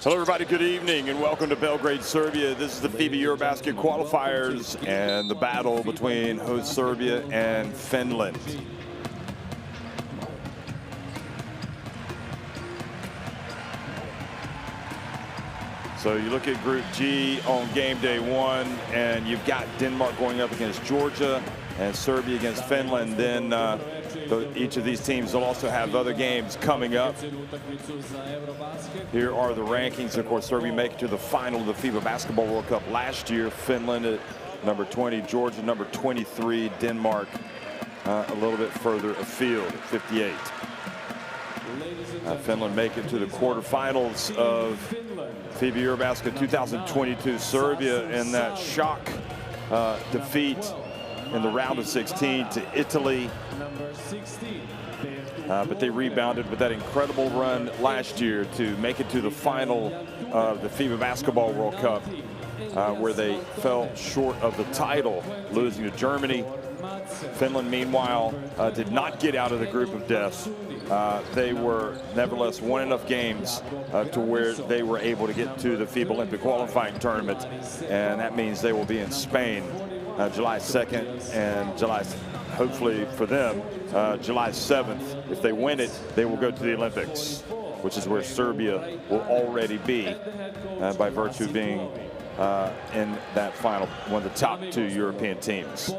Hello everybody, good evening and welcome to Belgrade, Serbia. This is the FIBA EuroBasket qualifiers and the battle between host Serbia and Finland. So you look at Group G on game day one, and you've got Denmark going up against Georgia and Serbia against Finland. Then each of these teams will also have other games coming up. Here are the rankings. Of course, Serbia make it to the final of the FIBA Basketball World Cup last year. Finland at number 20, Georgia number 23, Denmark a little bit further afield at 58. Finland make it to the quarterfinals of FIBA EuroBasket 2022. Serbia in that shock defeat in the round of 16 to Italy. But they rebounded with that incredible run last year to make it to the final of the FIBA Basketball World Cup, where they fell short of the title, losing to Germany. Finland, meanwhile, did not get out of the group of death. They were nevertheless won enough games to where they were able to get to the FIBA Olympic qualifying tournament, and that means they will be in Spain July 2nd and hopefully for them, July 7th. If they win it, they will go to the Olympics, which is where Serbia will already be by virtue of being in that final, one of the top two European teams.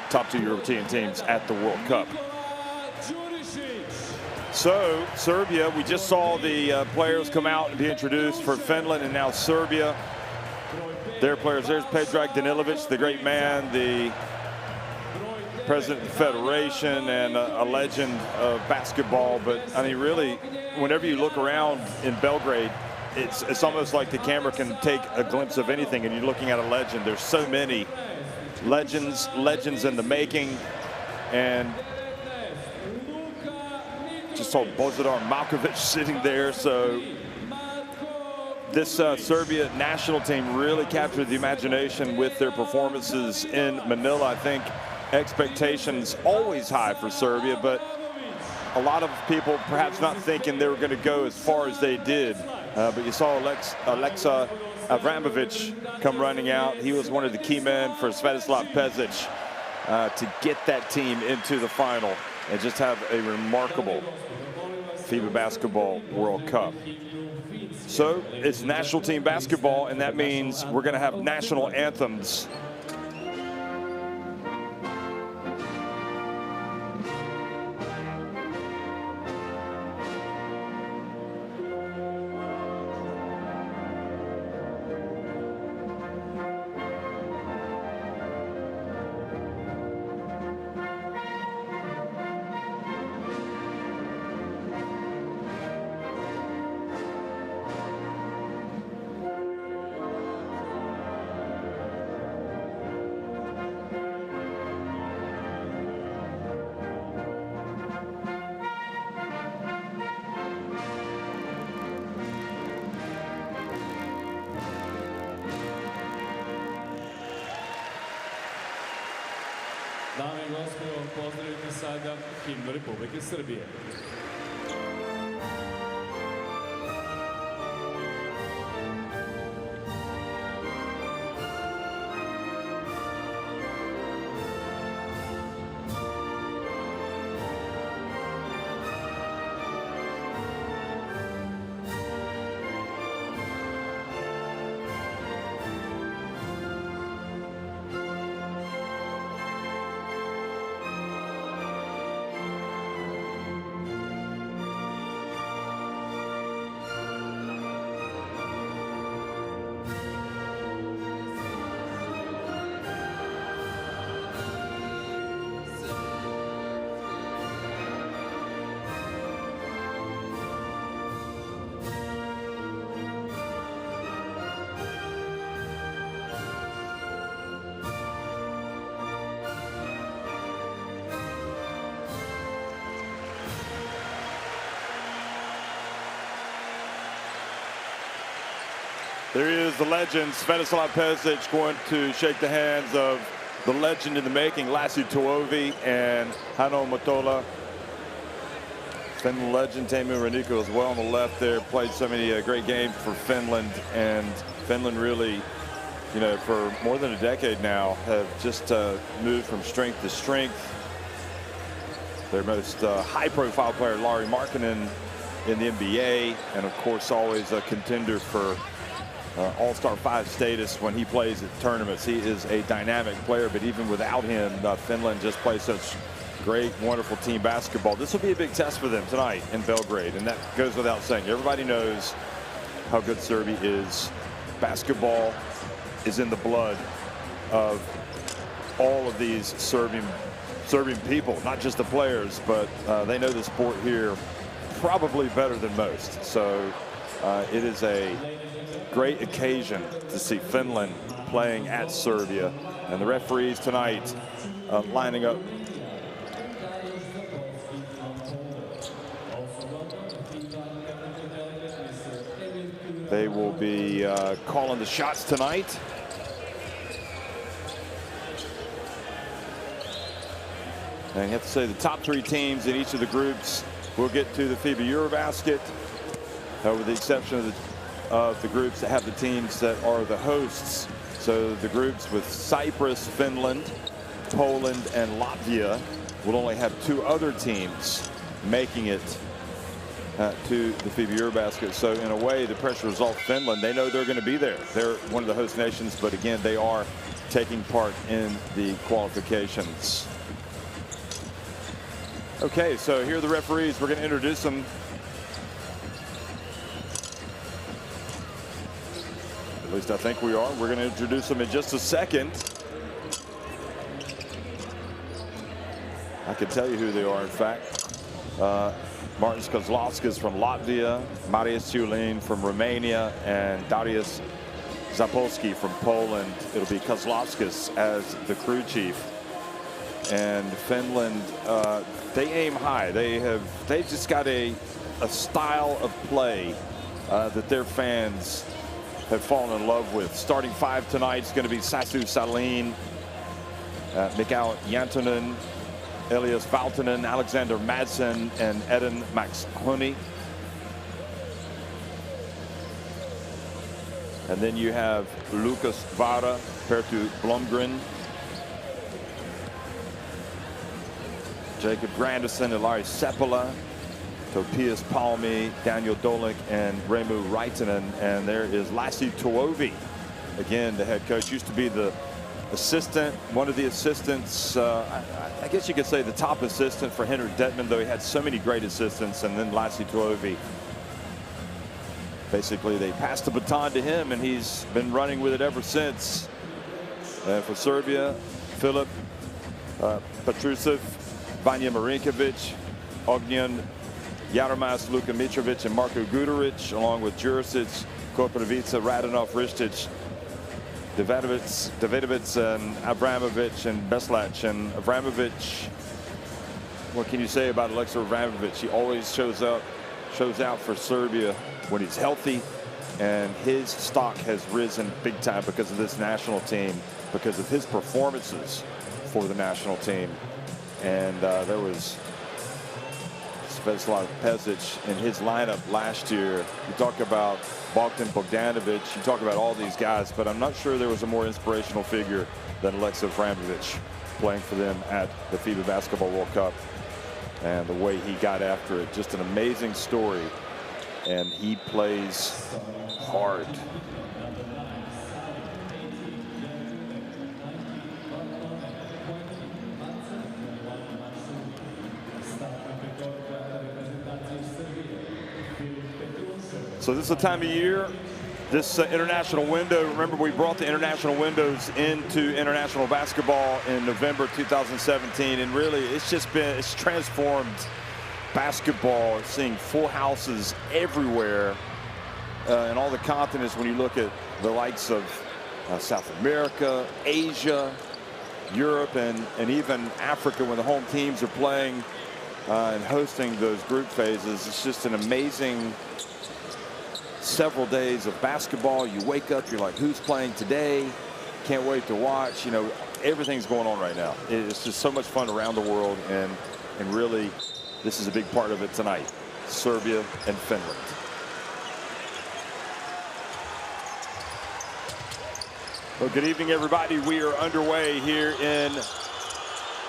Top two European teams at the World Cup. So Serbia, we just saw the players come out and be introduced for Finland, and now Serbia. Their players, there's Predrag Danilovic, the great man, the president of the federation and a legend of basketball. But I mean, really, whenever you look around in Belgrade, it's almost like the camera can take a glimpse of anything and you're looking at a legend. There's so many legends in the making. And just saw Božidar Maljković sitting there. So this Serbia national team really captured the imagination with their performances in Manila. I think expectations always high for Serbia, but a lot of people perhaps not thinking they were going to go as far as they did. But you saw Alexa Avramovic come running out. He was one of the key men for Svetislav Pešić to get that team into the final and just have a remarkable FIBA Basketball World Cup. So it's national team basketball, and that means we're going to have national anthems. Dame I gospodo, pozdravite sada himnu Republike Srbije. There is the legend, Svetislav Pešić, going to shake the hands of the legend in the making, Lassi Tuovi and Hano Matola. Finland legend Teemu Rannikko as well on the left there. Played so many great games for Finland, and Finland really, you know, for more than a decade now have just moved from strength to strength. Their most high-profile player, Lauri Markkanen, in the NBA, and of course always a contender for All-Star 5 status when he plays at tournaments. He is a dynamic player, but even without him, Finland just plays such great, wonderful team basketball. This will be a big test for them tonight in Belgrade, and that goes without saying. Everybody knows how good Serbia is. Basketball is in the blood of all of these Serbian people, not just the players, but they know the sport here probably better than most. So it is a great occasion to see Finland playing at Serbia, and the referees tonight lining up. They will be calling the shots tonight. And you have to say the top 3 teams in each of the groups will get to the FIBA EuroBasket, with the exception of the groups that have the teams that are the hosts. So the groups with Cyprus, Finland, Poland, and Latvia will only have 2 other teams making it to the FIBA EuroBasket. So in a way, the pressure is off Finland. They know they're going to be there. They're one of the host nations, but again, they are taking part in the qualifications. Okay, so here are the referees. We're going to introduce them. At least I think we are. We're going to introduce them in just a second. I can tell you who they are, in fact. Martin Kozlauskas from Latvia, Marius Ciulin from Romania, and Darius Zapolski from Poland. It'll be Kozlauskas as the crew chief. And Finland, they aim high. They've just got a style of play that their fans have fallen in love with. Starting 5 tonight is going to be Sasu Salin, Mikael Jantunen, Elias Valtonen, Alexander Madsen, and Eden Maxhuni. And then you have Lucas Vara, Perttu Blomgren, Jacob Grandison, Ilari Seppala, Topias Palmi, Daniel Dolik, and Remu Raitanen. And there is Lassi Tuovi, again, the head coach. Used to be the assistant, one of the assistants, I guess you could say the top assistant for Henrik Detman, though he had so many great assistants. And then Lassi Tuovi, basically they passed the baton to him, and he's been running with it ever since. For Serbia, Filip Petrusev, Vanja Marinkovic, Ognjen Jaromas, Luka Mitrovic, and Marko Guduric, along with Jurisic, Korpanovica, Radonov, Ristic, Davidovic, and Abramovic, and Beslac. And Abramovic, what can you say about Aleksej Abramovic? He always shows out for Serbia when he's healthy, and his stock has risen big time because of this national team, because of his performances for the national team. And there was Svetlana Pezic in his lineup last year. You talk about Bogdan Bogdanovic, you talk about all these guys, but I'm not sure there was a more inspirational figure than Aleksej Abramovic playing for them at the FIBA Basketball World Cup. And the way he got after it, just an amazing story. And he plays hard. So this is the time of year, this international window. Remember, we brought the international windows into international basketball in November 2017, and really it's transformed basketball, seeing full houses everywhere in all the continents. When you look at the likes of South America, Asia, Europe, and even Africa, when the home teams are playing and hosting those group phases, it's just an amazing several days of basketball. You wake up, you're like, who's playing today? Can't wait to watch. You know, everything's going on right now. It's just so much fun around the world, and really this is a big part of it tonight. Serbia and Finland. Well, good evening, everybody. We are underway here in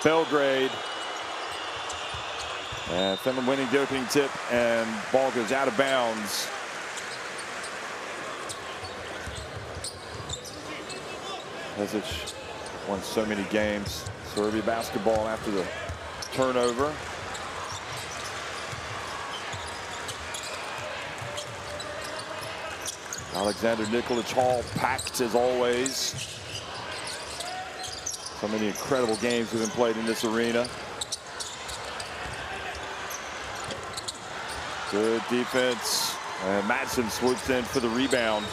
Belgrade. And Finland winning the opening tip, and ball goes out of bounds. Hesic won so many games. Serbia basketball after the turnover. Alexander Nikolic Hall packed as always. So many incredible games have been played in this arena. Good defense. And Madsen swoops in for the rebound.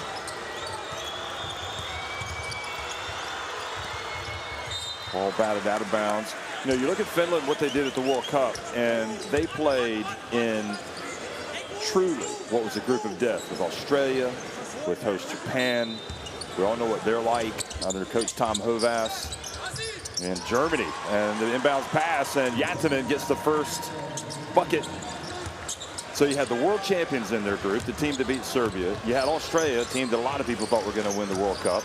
Ball batted out of bounds. You know, you look at Finland, what they did at the World Cup, and they played in truly what was a group of death with Australia, with host Japan. We all know what they're like under coach Tom Hovas. And Germany, and the inbounds pass, and Jantunen gets the first bucket. So you had the world champions in their group, the team that beat Serbia. You had Australia, a team that a lot of people thought were going to win the World Cup.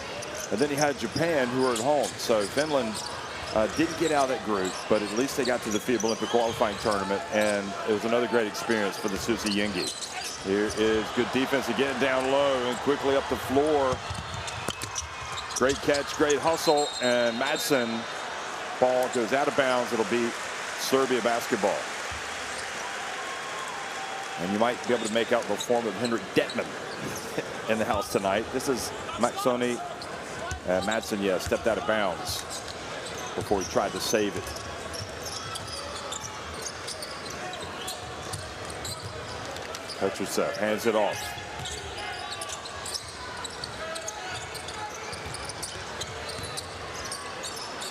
And then you had Japan, who were at home. So Finland didn't get out of that group, but at least they got to the FIBA Olympic qualifying tournament, and it was another great experience for the Susi Yengi. Here is good defense again down low and quickly up the floor. Great catch, great hustle, and Madsen, ball goes out of bounds. It'll be Serbia basketball. And you might be able to make out the form of Henrik Detman in the house tonight. This is Maxoni. Madsen, yeah, stepped out of bounds before he tried to save it. Petrushev hands it off.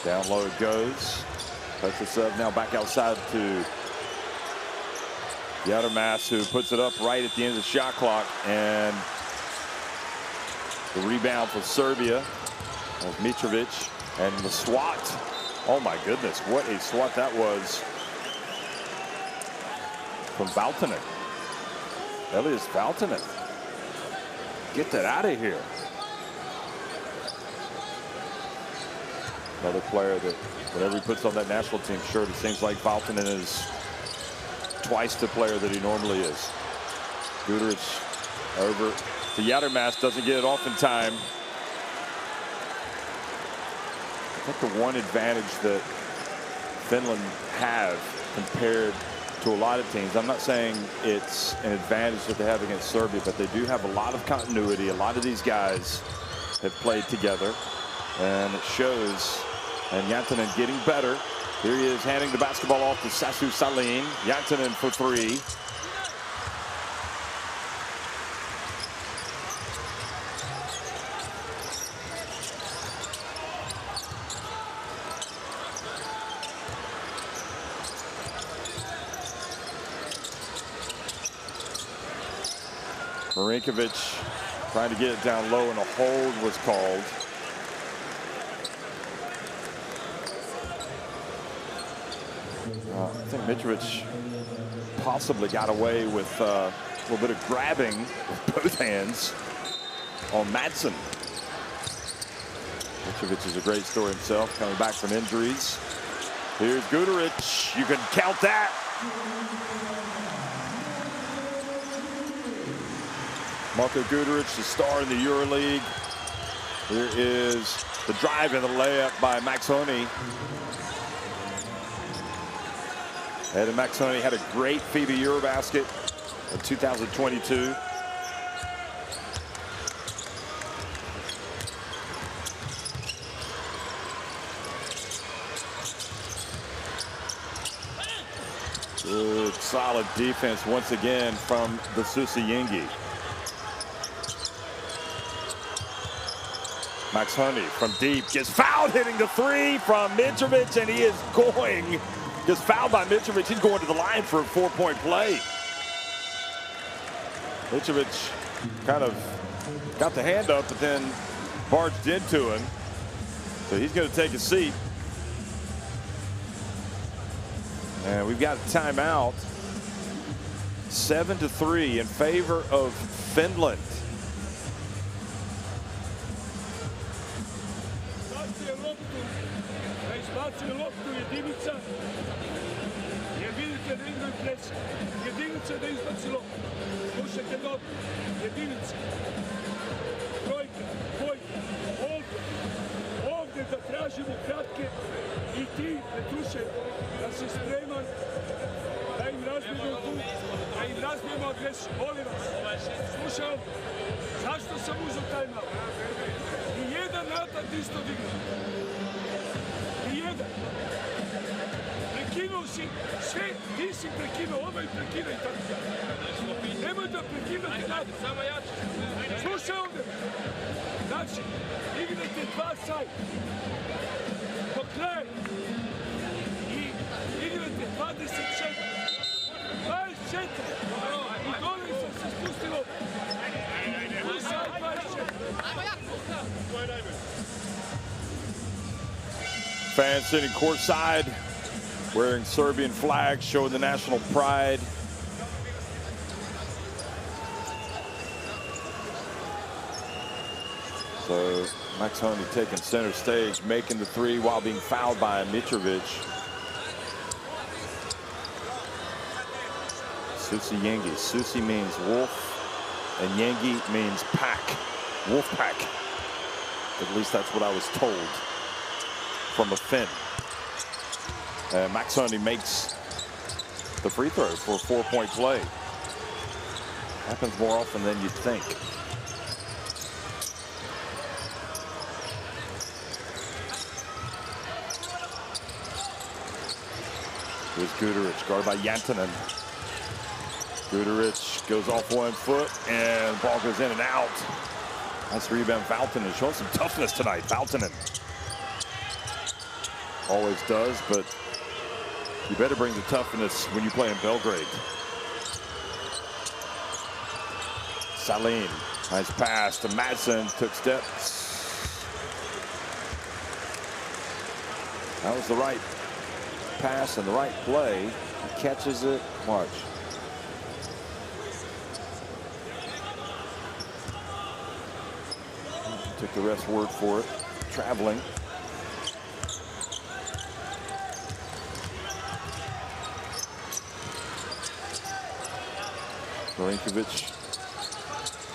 Down low it goes. Petrushev now back outside to Yadurmas, who puts it up right at the end of the shot clock. And the rebound for Serbia of Mitrovic, and the swat. Oh my goodness, what a swat that was from Valtonen. Elias Valtonen. Get that out of here. Another player that whenever he puts on that national team shirt, it seems like Valtonen is twice the player that he normally is. Guduric over to Yadurmas, doesn't get it off in time. I think the one advantage that Finland have compared to a lot of teams, I'm not saying it's an advantage that they have against Serbia, but they do have a lot of continuity. A lot of these guys have played together, and it shows. And Jantunen getting better. Here he is handing the basketball off to Sasu Salin. Jantunen for three. Marinkovic trying to get it down low, and a hold was called. I think Mitrovic possibly got away with a little bit of grabbing with both hands on Madsen. Mitrovic is a great story himself, coming back from injuries. Here's Guduric. You can count that. Marko Guduric, the star in the EuroLeague. Here is the drive and the layup by Maxoni. And Maxoni had a great FIBA EuroBasket in 2022. Good, solid defense once again from the Susi Yengi. Maxoni from deep gets fouled, hitting the three from Mitrovic, and he is going. Gets fouled by Mitrovic. He's going to the line for a 4-point play. Mitrovic kind of got the hand up, but then barged into him. So he's going to take a seat. And we've got a timeout. 7-3 in favor of Finland. tražimo kratke i ti, Petruše, da se spreman, da im razbijemo tu, da im razbijemo agresiju. Molim vas, slušaj, zašto sam uzeo taj napad? Nijedan napad isto digao. Nijedan. Prekinuo si sve, ti si prekinuo, ovaj prekina i tako. Nemoj da prekinate napad. Samo jače. Slušaj ovdje. Znači, igrate 2 sajta. Do kraja. I igrate 27. 24. I dole sam se spustilo. U sajt 24. Fans sitting courtside, wearing Serbian flags, showing the national pride. So Max Honey taking center stage, making the three while being fouled by Mitrovic. Susi Yengi. Susi means wolf, and Yengi means pack, wolf pack. At least that's what I was told from a Finn. Max Honey makes the free throw for a 4-point play. Happens more often than you'd think. Here's Guduric, guarded by Jantunen. Guduric goes off 1 foot, and the ball goes in and out. Nice rebound, Valtonen, showing some toughness tonight. Valtonen always does, but you better bring the toughness when you play in Belgrade. Salin, nice pass to Madsen, took steps. That was the right pass and the right play. He catches it. Watch. Took the ref's word for it. Traveling. Milinkovic,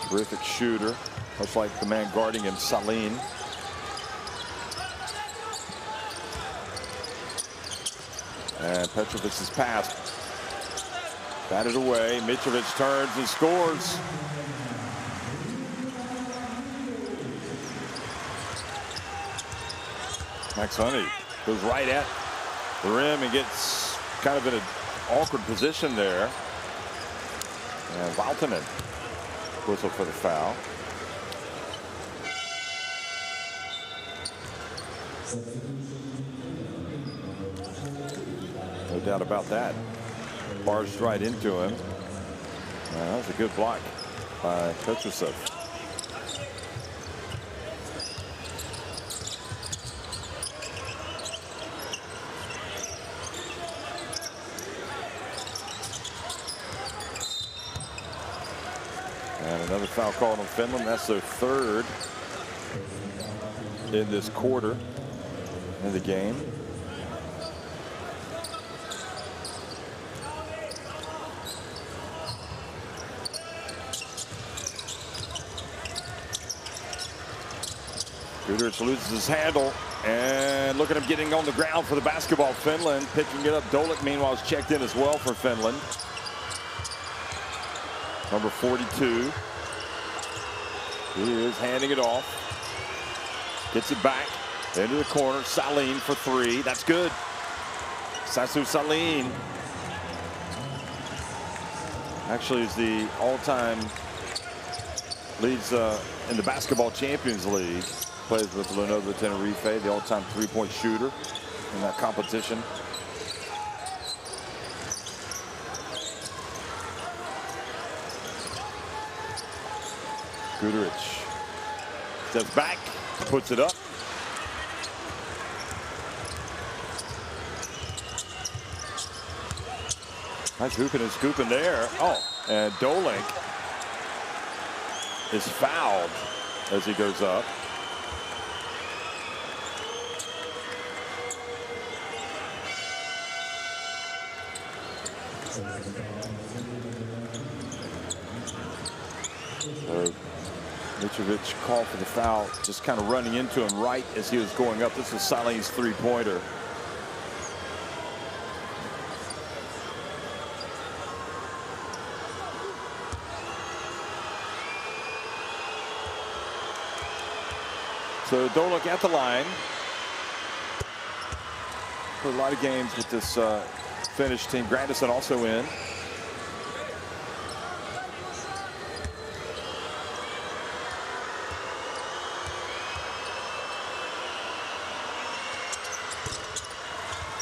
terrific shooter, much like the man guarding him, Salin. And Petrovic's pass, batted away. Mitrovic turns and scores. Max Honey goes right at the rim and gets kind of in an awkward position there. And Valtonen whistle for the foul. No doubt about that. Barged right into him. That was a good block by Petrusov. And another foul called on Finland. That's their 3rd in this quarter in the game. Guduric loses his handle, and look at him getting on the ground for the basketball. Finland picking it up. Dolik, meanwhile, is checked in as well for Finland. Number 42. He is handing it off. Gets it back into the corner. Salin for 3. That's good. Sasu Salin actually is the all-time leads in the Basketball Champions League. Plays with Lenovo Tenerife, the all-time 3-point shooter in that competition. Guduric steps back, puts it up. Nice hooping and scooping there. Oh, And Dolik is fouled as he goes up. So Mitrovic called for the foul, just kind of running into him right as he was going up. This was Salin's three-pointer. So Dolik at the line. For a lot of games with this Finnish team. Grandison also in.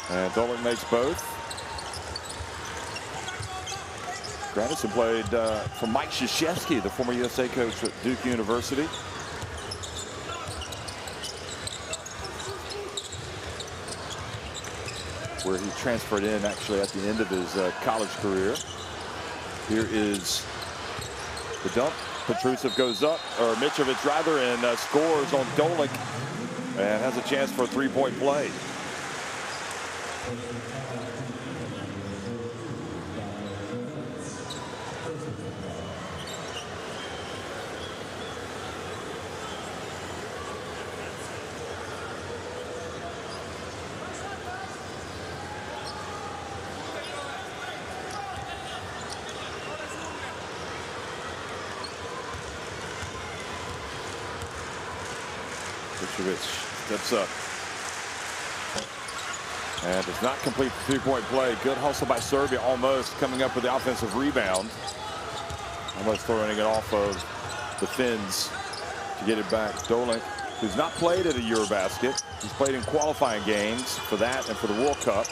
And Dolik makes both. Grandison played for Mike Krzyzewski, the former USA coach at Duke University. Where he transferred in actually at the end of his college career. Here is the dump. Petrusev goes up, or Mitrovic rather, and scores on Dolik and has a chance for a three-point play. Mitrovic steps up and does not complete the three-point play. Good hustle by Serbia, almost coming up with the offensive rebound. Almost throwing it off of the Finns to get it back. Dolik, who's not played at a EuroBasket. He's played in qualifying games for that and for the World Cup.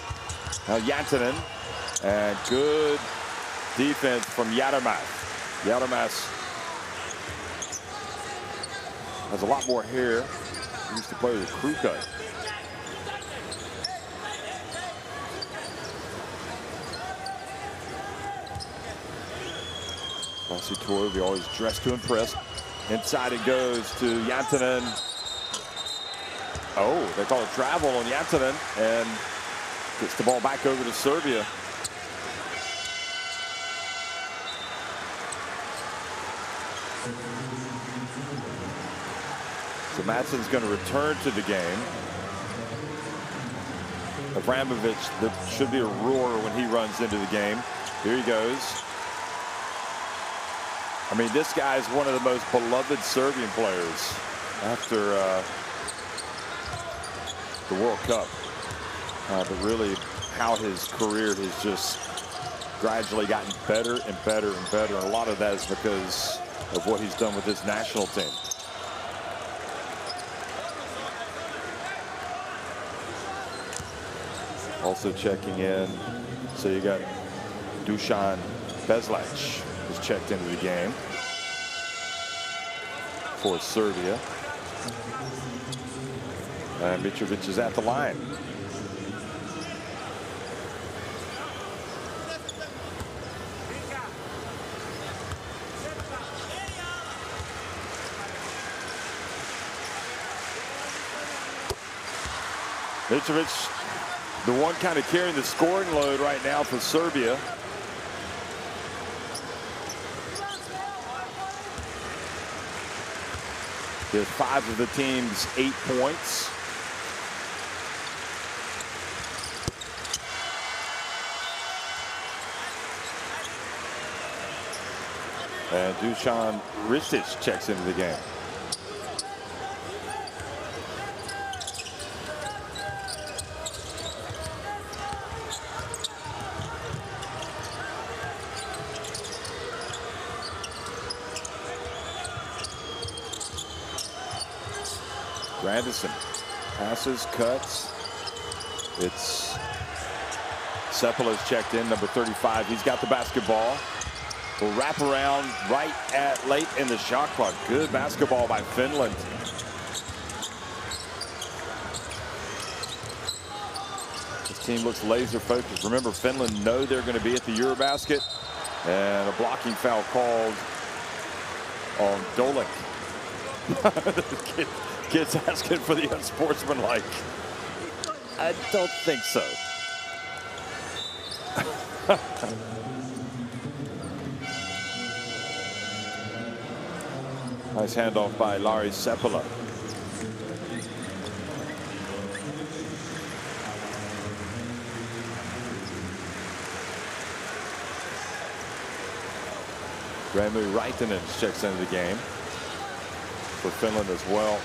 Now Jantunen, and good defense from Järmas. Järmas has a lot more hair. He used to play with a crew cut. Lassi Torvi always dressed to impress. Inside it goes to Jantunen. Oh, they call it travel on Jantunen, and gets the ball back over to Serbia. So Madsen's going to return to the game. Abramovich, that should be a roar when he runs into the game. Here he goes. I mean, this guy is one of the most beloved Serbian players after the World Cup. But really, how his career has just gradually gotten better and better and better. And a lot of that is because of what he's done with his national team. Also checking in, so you got Dusan Bezlec is checked into the game for Serbia. And Mitrovic is at the line. Mitrovic, the one kind of carrying the scoring load right now for Serbia. He has 5 of the team's 8 points. And Dusan Ristic checks into the game. Grandison passes, cuts. It's Sepala's checked in, number 35. He's got the basketball. Will wrap around right at late in the shot clock. Good basketball by Finland. This team looks laser focused. Remember, Finland know they're going to be at the EuroBasket. And a blocking foul called on Dolik. Kids asking for the unsportsmanlike. I don't think so. Nice handoff by Lari Seppälä. Ramu Raitanen checks into the game for Finland as well,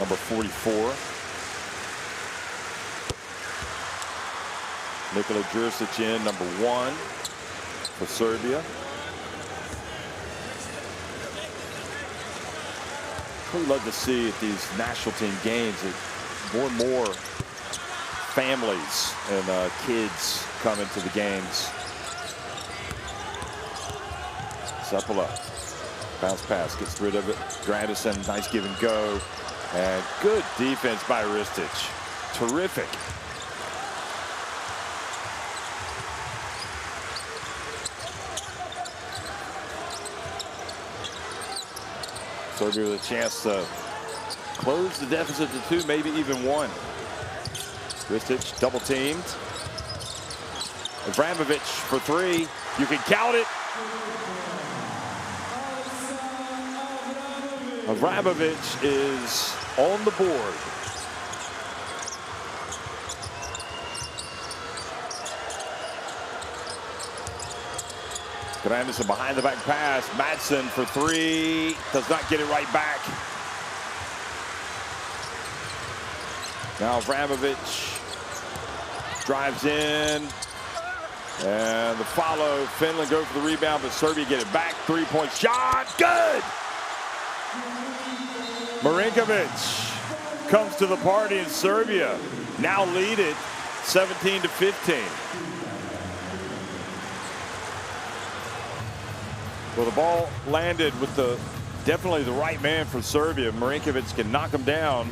number 44. Nikola Jurisic in, number 1 for Serbia. We love to see at these national team games that more and more families and kids come into the games. Seppälä, bounce pass, gets rid of it. Grandison, nice give and go. And good defense by Ristic. Terrific. Serbia with a chance to close the deficit to 2, maybe even 1. Ristic double teamed. Avramovic for 3. You can count it. Avramovic is on the board. Grandison behind the back pass. Madsen for 3. Does not get it right back. Now Avramovic drives in. And the follow. Finland go for the rebound, but Serbia get it back. 3-point shot. Good! Marinkovic comes to the party in Serbia. Now lead it 17-15. Well, the ball landed with definitely the right man for Serbia. Marinkovic can knock him down.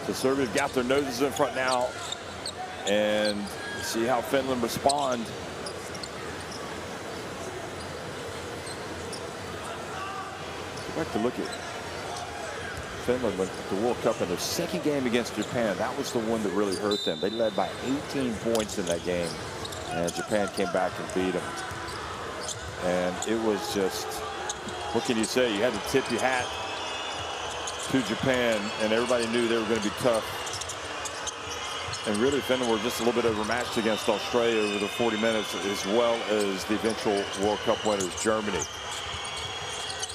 So Serbia got their noses in front now, and see how Finland respond. I'd like to look at Finland went to the World Cup in their second game against Japan. That was the one that really hurt them. They led by 18 points in that game, and Japan came back and beat them. And it was just, what can you say? You had to tip your hat to Japan, and everybody knew they were going to be tough. And really, Finland were just a little bit overmatched against Australia over the 40 minutes, as well as the eventual World Cup winners, Germany.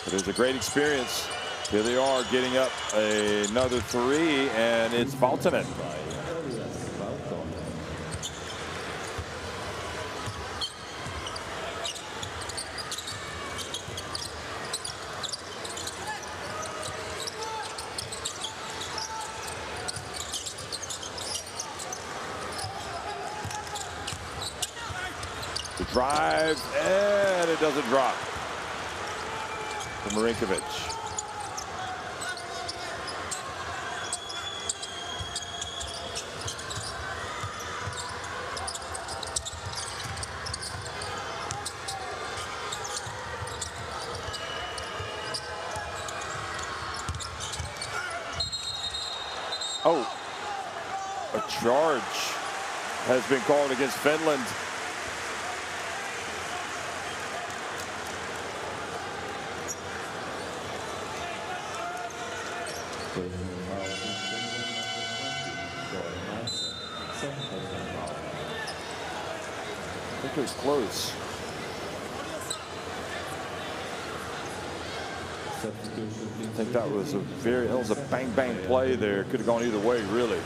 But it was a great experience. Here they are getting up another 3, and it's Valtonen. The drive, and it doesn't drop. For Marinkovic. Oh, a charge has been called against Finland. I think it was close. I think that was a bang play there. Could have gone either way, really.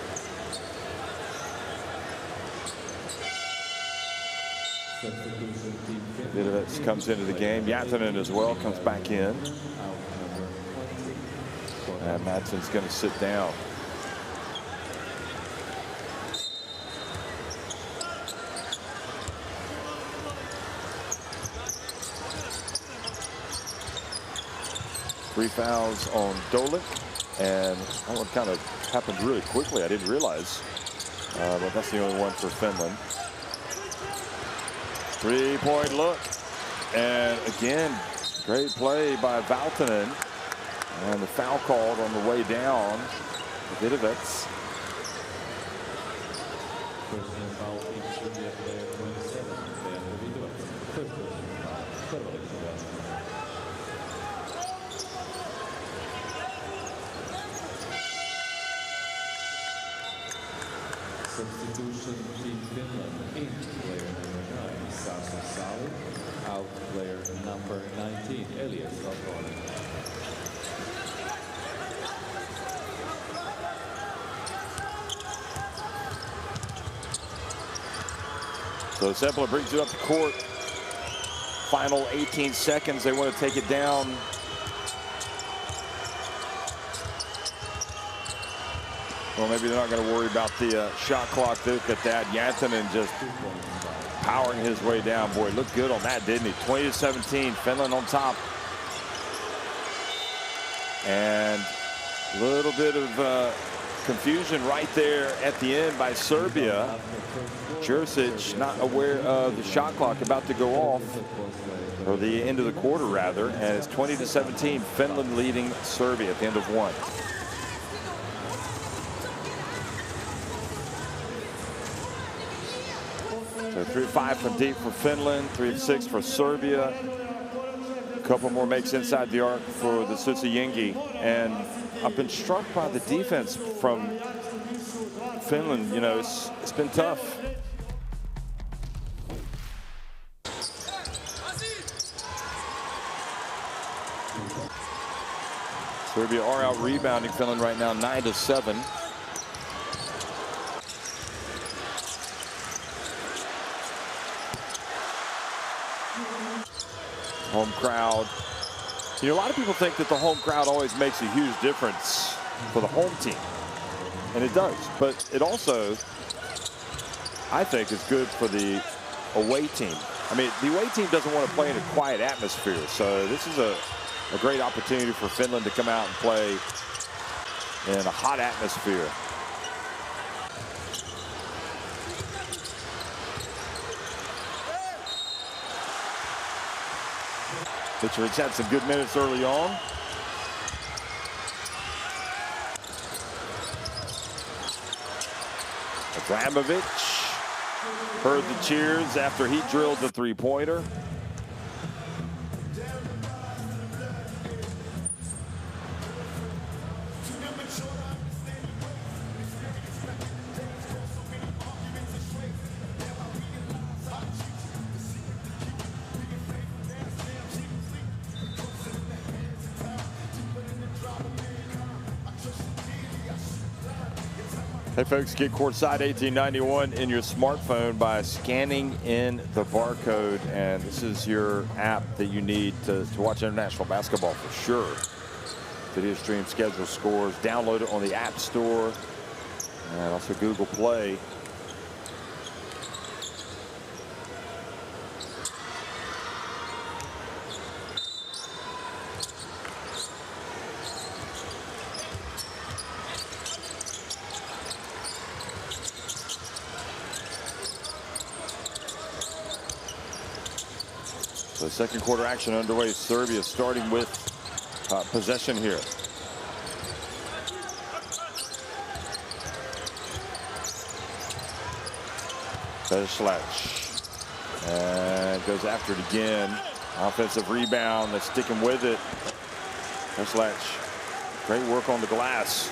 Vidovec comes into the game. Jäntinen as well comes back in. And Madsen's going to sit down. Three fouls on Dolik, and that one kind of happened really quickly. I didn't realize, but that's the only one for Finland. Three-point look, and again, great play by Valtonen, and the foul called on the way down. Vidovec. Substitution Team Finland, in player number 9, Sasa Sali, out player number 19, Elias Valtonen. So Seppala brings it up the court. Final 18 seconds, they want to take it down. Well, maybe they're not going to worry about the shot clock. Look at that. Jäntinen just powering his way down. Boy, looked good on that, didn't he? 20-17, Finland on top. And a little bit of confusion right there at the end by Serbia. Jurcic not aware of the shot clock about to go off, or the end of the quarter, rather. And it's 20-17, Finland leading Serbia at the end of one. So 3 of 5 from deep for Finland, 3 of 6 for Serbia. A couple more makes inside the arc for the Sutsuyengi. And I've been struck by the defense from Finland. You know, it's been tough. Serbia are out rebounding Finland right now, 9-7. Home crowd. You know, a lot of people think that the home crowd always makes a huge difference for the home team. And it does. But it also, I think, is good for the away team. I mean, the away team doesn't want to play in a quiet atmosphere. So this is a great opportunity for Finland to come out and play in a hot atmosphere. Mitrovic had some good minutes early on. Abramovich heard the cheers after he drilled the three-pointer. Hey folks, get courtside 1891 in your smartphone by scanning in the barcode, and this is your app that you need to watch international basketball for sure. Video stream, schedule, scores, download it on the App Store and also Google Play. So second quarter action underway. Serbia starting with possession here. Beslach. And goes after it again. Offensive rebound. They're sticking with it. Beslach. Great work on the glass.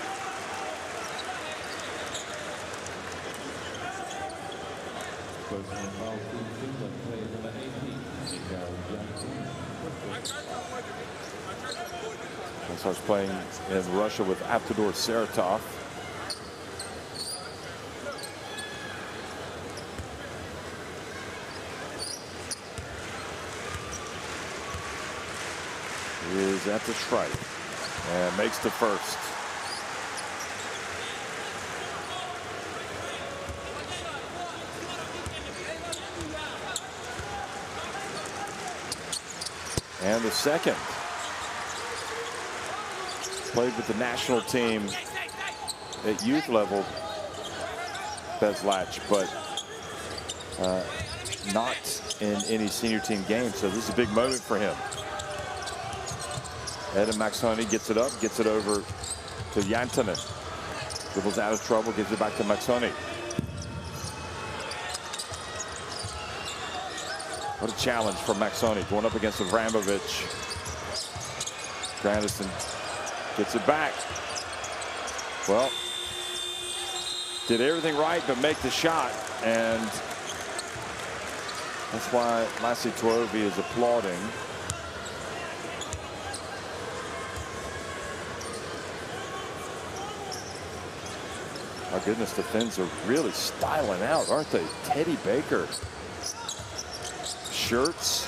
And starts playing in Russia with Avtodor Saratov. He is at the stripe and makes the first. And the second. Played with the national team at youth level, Beslach, but not in any senior team games. So this is a big moment for him. Adam Maxoni gets it up, gets it over to Jantanen. Dribbles out of trouble, gives it back to Maxoni. What a challenge for Maxoni going up against Avramovic. Grandison gets it back. Well, did everything right but make the shot, and that's why Lassie Tuovi is applauding. My goodness, the Finns are really styling out, aren't they? Teddy Baker. Shirts.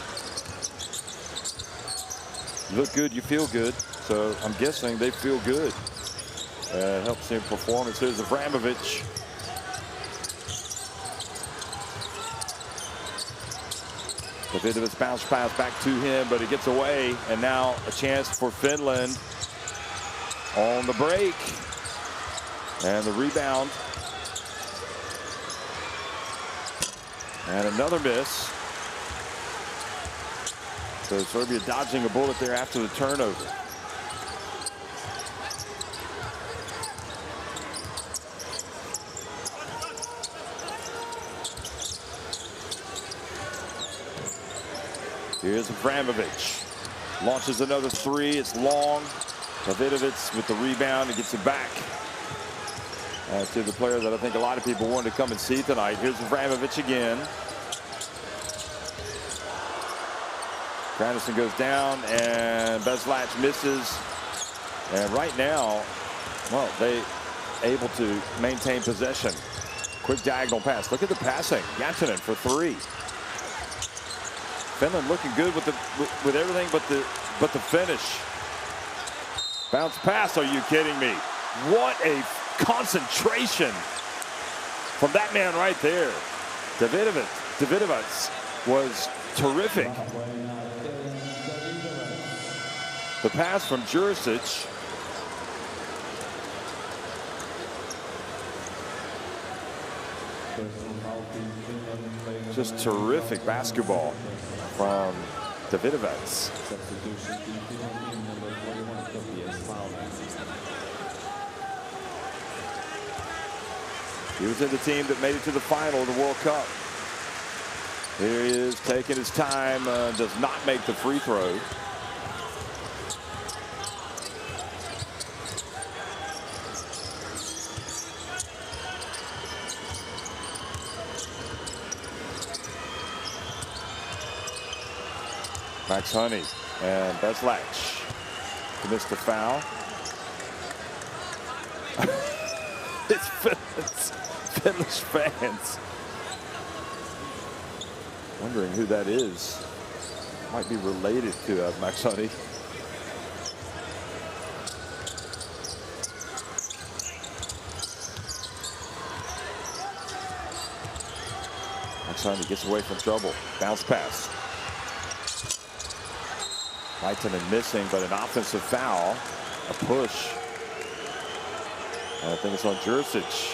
You look good, you feel good. So I'm guessing they feel good. Helps in performance. Here's Avramovic. Davidovic's bounce pass back to him, but it gets away. And now a chance for Finland on the break. And the rebound. And another miss. So Serbia dodging a bullet there after the turnover. Here's Avramovic. Launches another three. It's long. Davidovic with the rebound and gets it back to the player that I think a lot of people wanted to come and see tonight. Here's Avramovic again. Grandison goes down and Beslach misses. And right now, well, they able to maintain possession. Quick diagonal pass. Look at the passing. Jantanen for three. Finland looking good with everything but the finish. Bounce pass. Are you kidding me? What a concentration from that man right there. Davidovic was terrific. The pass from Jurisic. Just terrific basketball from Davidovic. He was in the team that made it to the final of the World Cup. Here he is taking his time, does not make the free throw. Max Honey and Beslach missed the foul. It's Finnish fans wondering who that is. Might be related to Max Honey. Max Honey gets away from trouble. Bounce pass. Leitonen missing, but an offensive foul. A push. And I think it's on Jurisic.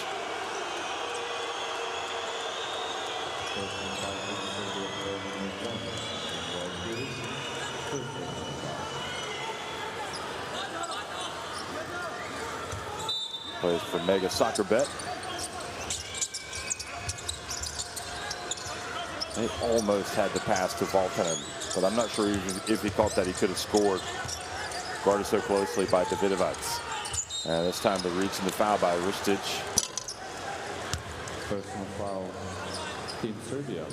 Plays for Mega Soccer Bet. They almost had the pass to Valtanen, but I'm not sure if he thought that he could have scored. Guarded so closely by Davidovic. And this time the reach in the foul by Ristic. Personal foul, Team Serbia.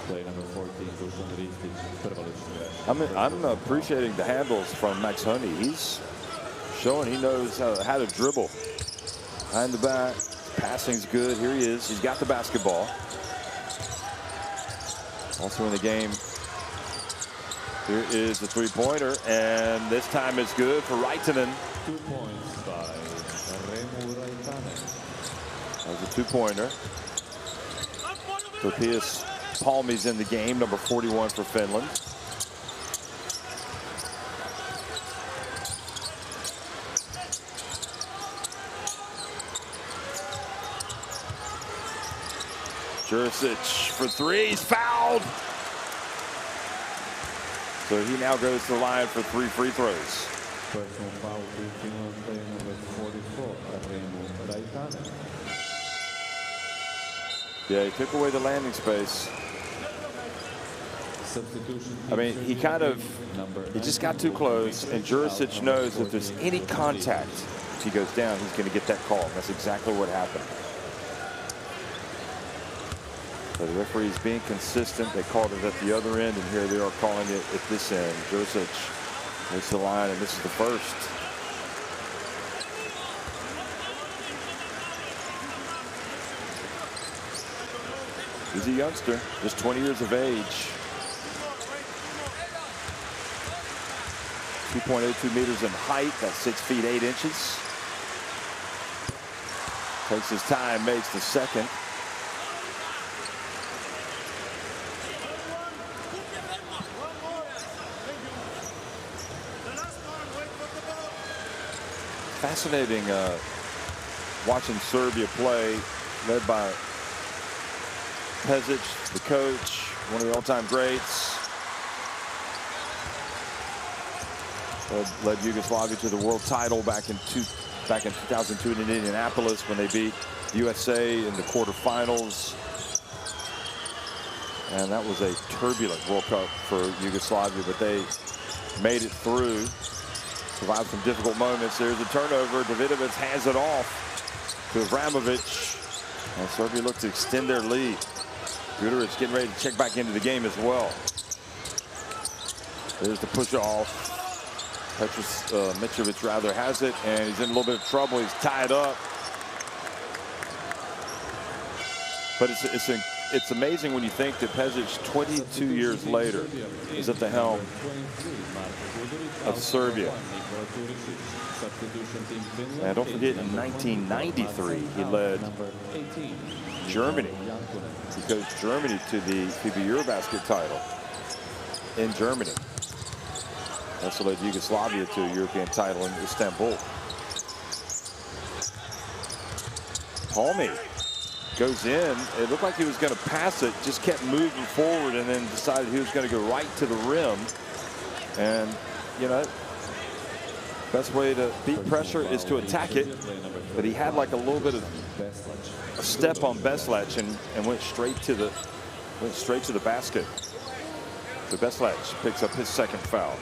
Play number 14, Dusan Ristic. I'm appreciating the handles from Max Honey. He's showing he knows how to dribble. Behind the back, passing's good. Here he is. He's got the basketball. Also in the game, here is the three-pointer, and this time it's good for Raitanen. 2 points by Remu Raitanen. That was a two-pointer. Topias Palmi's in the game, number 41 for Finland. Jurisic for three, he's fouled. So he now goes to the line for 3 free throws. Personal foul to Finland, player number 44, Remu Raitanen. Yeah, he took away the landing space. Substitution. I mean, he just got too close, and Jurisic knows if there's any contact, if he goes down, he's going to get that call. That's exactly what happened. So the referee's being consistent. They called it at the other end, and here they are calling it at this end. Jurisic goes to the line, and this is the first. He's a youngster, just 20 years of age. 2.02 meters in height, that's 6 feet 8 inches. Takes his time, makes the second. Fascinating watching Serbia play, led by Pezic, the coach, one of the all-time greats. Led Yugoslavia to the world title back in 2002 in Indianapolis when they beat the USA in the quarterfinals. And that was a turbulent World Cup for Yugoslavia, but they made it through. Survived some difficult moments. There's a turnover. Davidovic hands it off to Abramovic. And Serbia looks to extend their lead. Guduric getting ready to check back into the game as well. There's the push off. Mitrovic rather has it, and he's in a little bit of trouble. He's tied up. But it's amazing when you think that Pezic, 22 years later, is at the helm of Serbia. And don't forget, in 1993, he led Germany. He coached Germany to the FIBA EuroBasket title in Germany. Also led Yugoslavia to a European title in Istanbul. Palmy goes in. It looked like he was going to pass it, just kept moving forward, and then decided he was going to go right to the rim. And, you know, best way to beat pressure is to attack it. But he had like a little bit of a step on Beslach and went straight to the basket. So Beslach picks up his second foul.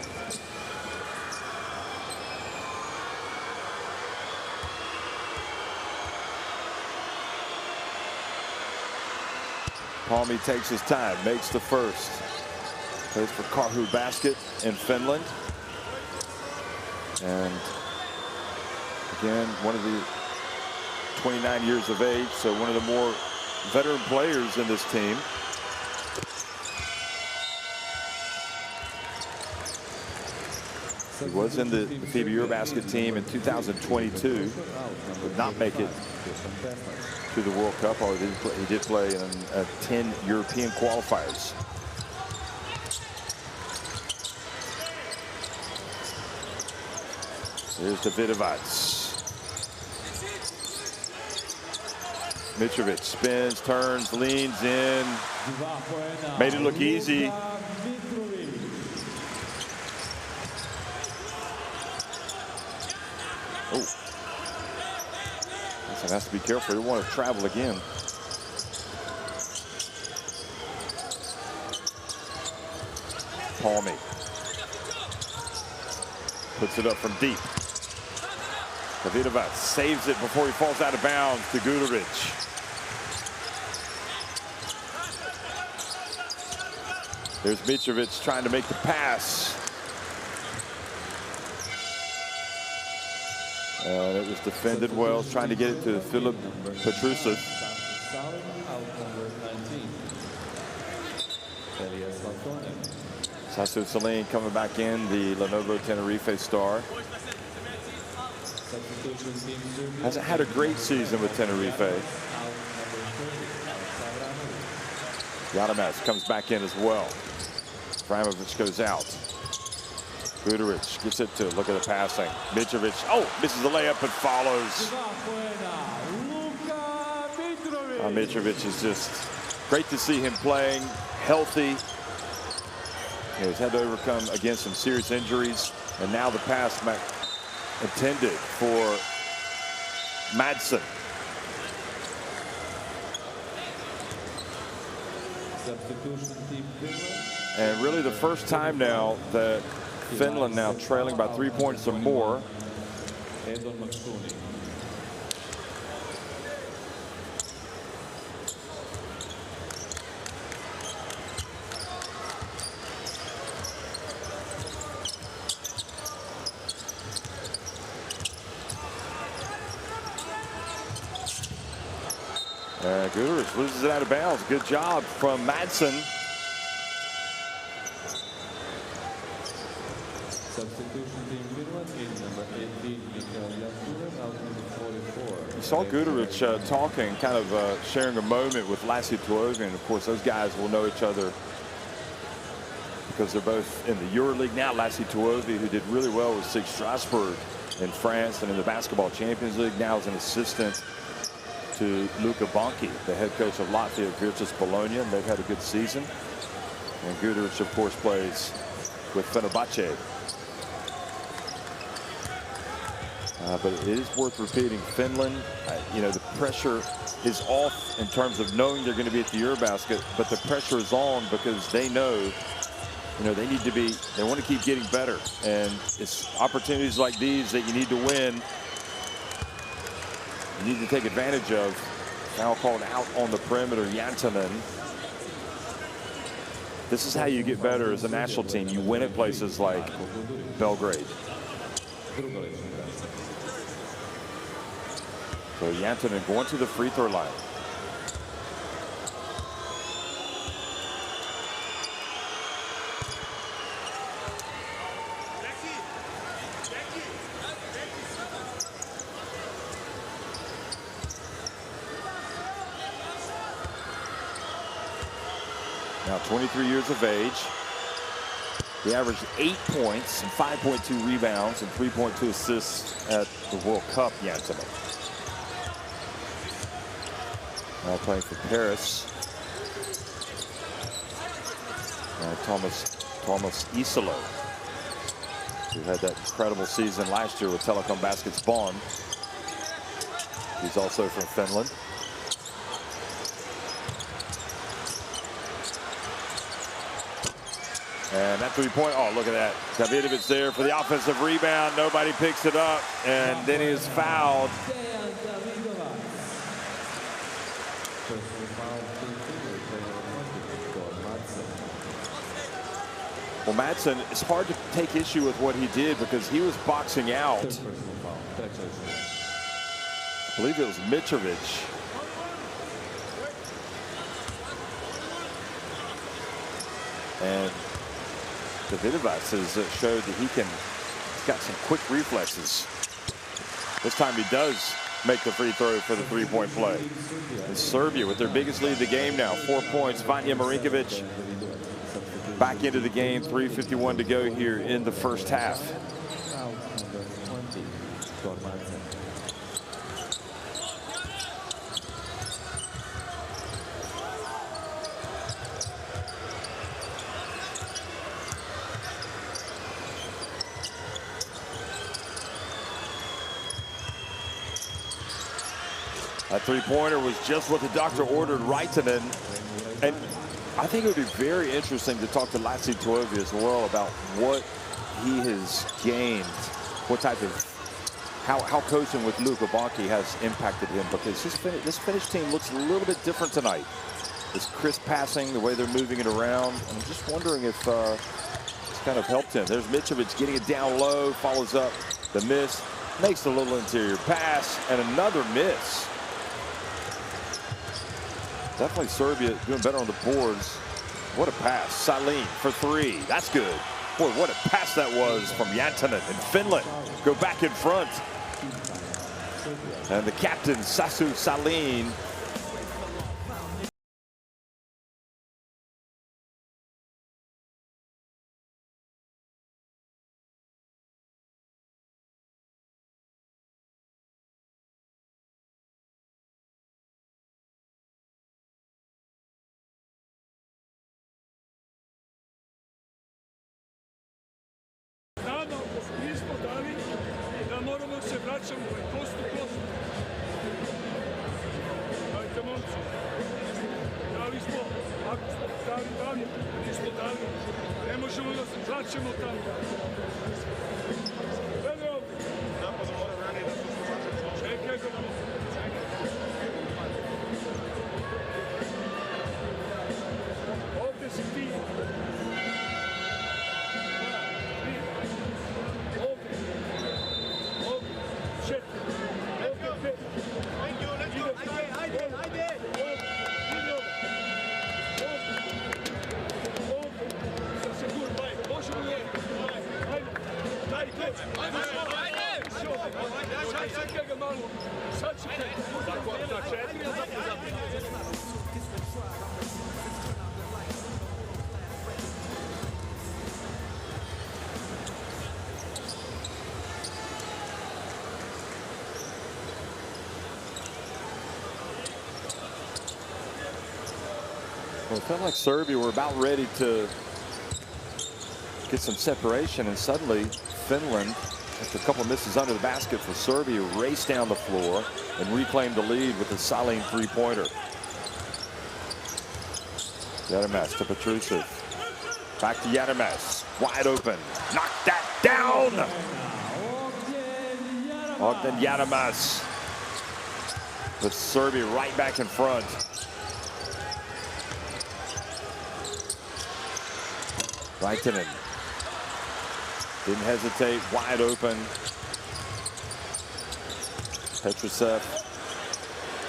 Palmy takes his time, makes the first. Plays for EuroBasket in Finland. And again, one of the 29 years of age, so one of the more veteran players in this team. He was in the FIBA EuroBasket team in 2022, did not make it to the World Cup, although he did play in 10 European qualifiers. Here's Davidovic. Mitrovic spins, turns, leans in. Made it look easy. Oh. So has to be careful. You want to travel again. Palmy puts it up from deep. Davidovac saves it before he falls out of bounds to Guduric. There's Mitrovic trying to make the pass. And it was defended well, trying to get it to Filip Petrusev. Sasu Saline coming back in, the Lenovo Tenerife star. Hasn't had a great season with Tenerife. Yadamas comes back in as well. Vramovic goes out. Guduric gets it to, look at the passing. Mitrovic, oh, misses the layup but follows. Mitrovic is just great to see him playing, healthy. He's had to overcome, again, some serious injuries. And now the pass intended for Madsen. And really the first time now that Finland now trailing by 3 points or more. Guduric loses it out of bounds. Good job from Madsen. You saw Guduric talking, kind of sharing a moment with Lassi Tuovi, and of course those guys will know each other because they're both in the EuroLeague now. Lassi Tuovi, who did really well with SIG Strasbourg in France and in the Basketball Champions League, now is an assistant to Luka Bonki, the head coach of Latvia Virtus Bologna, and they've had a good season. And Guduric, of course, plays with Fenerbahce. But it is worth repeating, Finland, you know, the pressure is off in terms of knowing they're going to be at the EuroBasket, but the pressure is on because they know, you know, they need to be, they want to keep getting better. And it's opportunities like these that you need to win. You need to take advantage of. Foul called out on the perimeter, Jantanen. This is how you get better as a national team. You win at places like Belgrade. So Jantanen going to the free throw line. Now 23 years of age. He averaged 8 points and 5.2 rebounds and 3.2 assists at the World Cup, Jantanen. Now playing for Paris. Thomas Isalo, who had that incredible season last year with Telekom Baskets Bonn. He's also from Finland. And that three-point, oh, look at that. Davidovic there for the offensive rebound. Nobody picks it up, and then he is fouled. Well, Madsen, it's hard to take issue with what he did because he was boxing out. I believe it was Mitrovic. And Davidovac has showed that he's got some quick reflexes. This time he does make the free throw for the three-point play. And Serbia with their biggest lead of the game now, 4 points. Vanja Marinkovic back into the game, 3:51 to go here in the first half. That three-pointer was just what the doctor ordered Raitanen. And I think it would be very interesting to talk to Lassi Toivonen as well about what he has gained, what type of, how coaching with Luka Bonke has impacted him, because this Finnish team looks a little bit different tonight. This crisp passing, the way they're moving it around. I'm just wondering if it's kind of helped him. There's Mitrovic getting it down low, follows up the miss, makes a little interior pass, and another miss. Definitely Serbia doing better on the boards. What a pass. Salin for three. That's good. Boy, what a pass that was from Jantanen in Finland. Go back in front. And the captain, Sasu Salin. Nismo dali da moramo se vraćamo kost u kost. Dajte momci. Dali smo, ako smo dali, nismo dali. Ne možemo da se vraćamo tamo. Gledaj ovdje. Čekaj ga. Ovdje si ti. Well, it felt like Serbia were about ready to get some separation, and suddenly Finland, after a couple of misses under the basket for Serbia, raced down the floor and reclaimed the lead with a Salin three-pointer. Yanamas to Petrusev. Back to Yanamas. Wide open. Knock that down! Ogden Yanamas with Serbia right back in front. Raitanen didn't hesitate, wide open. Petrusev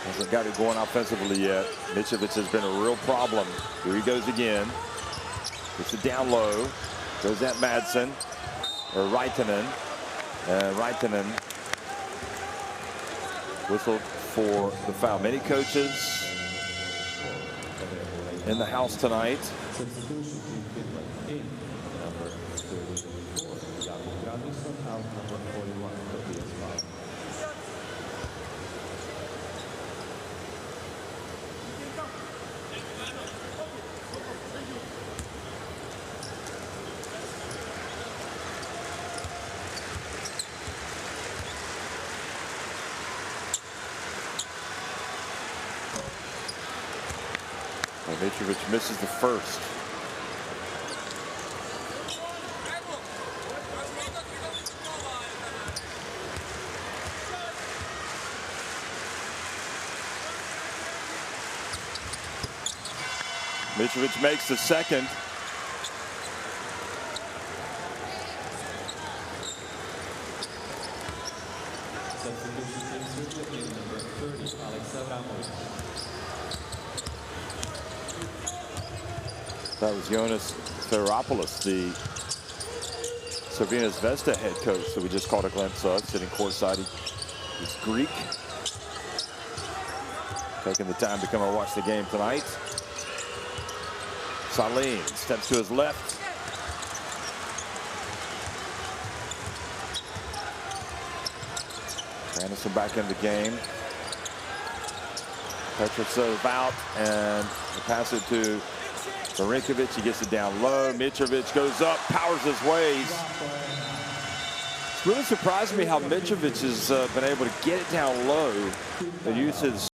hasn't got it going offensively yet. Mitrovic has been a real problem. Here he goes again. Gets it down low. Goes at Madsen, or Raitanen. And Raitanen whistled for the foul. Many coaches in the house tonight. Mitrovic misses the first. Mitrovic makes the second. That was Jonas Feropoulos, the Cervena Zvezda head coach that we just caught a glimpse of, sitting courtside. He's Greek. Taking the time to come and watch the game tonight. Salin steps to his left. Anderson back in the game. Petrusev out, and the pass it to Marinkovic. He gets it down low. Mitrovic goes up, powers his ways. It's really surprised me how Mitrovic has been able to get it down low and use his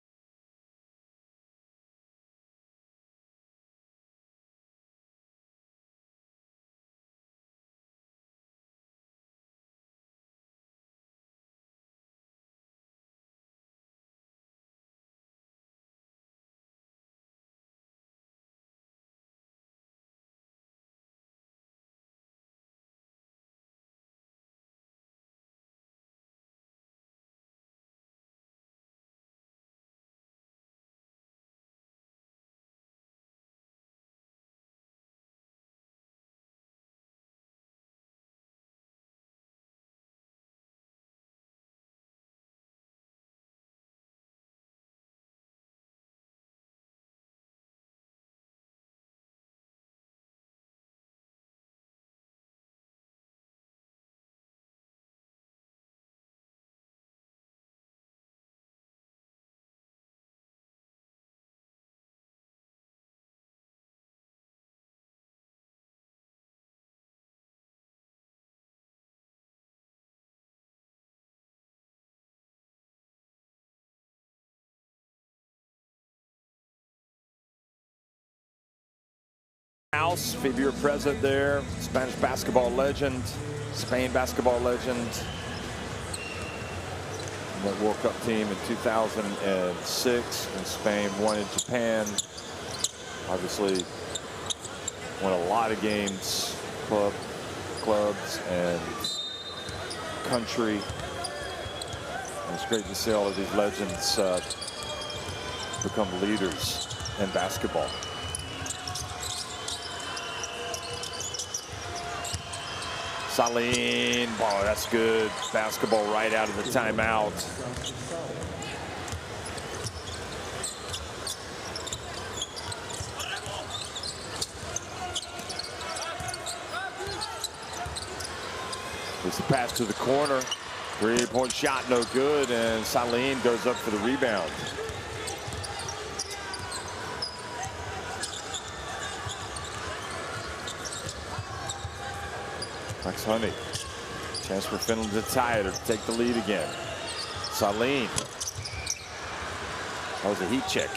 House, FIBA Euro president there, Spanish basketball legend, Spain basketball legend. That World Cup team in 2006 in Spain, won in Japan. Obviously won a lot of games, clubs and country. And it's great to see all of these legends become leaders in basketball. Saline, oh, that's good. Basketball right out of the timeout. It's the pass to the corner. 3-point shot, no good, and Saline goes up for the rebound. Max Honey, chance for Finland to tie it or to take the lead again. Saline, that was a heat check.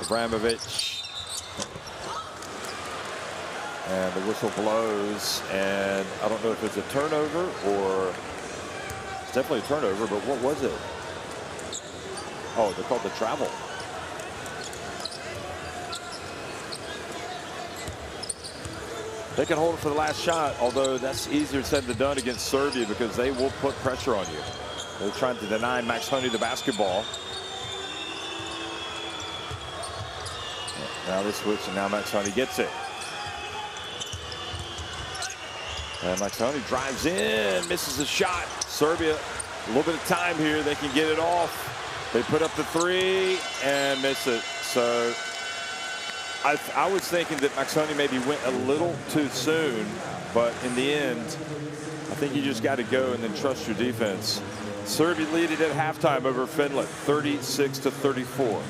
Abramovich. And the whistle blows, and I don't know if it's a turnover or it's definitely a turnover, but what was it? Oh, they're called the travel. They can hold it for the last shot, although that's easier said than done against Serbia because they will put pressure on you. They're trying to deny Max Honey the basketball. Now they switch, and now Max Honey gets it. And Max Honey drives in, misses a shot. Serbia, a little bit of time here. They can get it off. They put up the three and miss it. So I was thinking that Max Honey maybe went a little too soon, but in the end, I think you just got to go and then trust your defense. Serbia lead it at halftime over Finland, 36-34.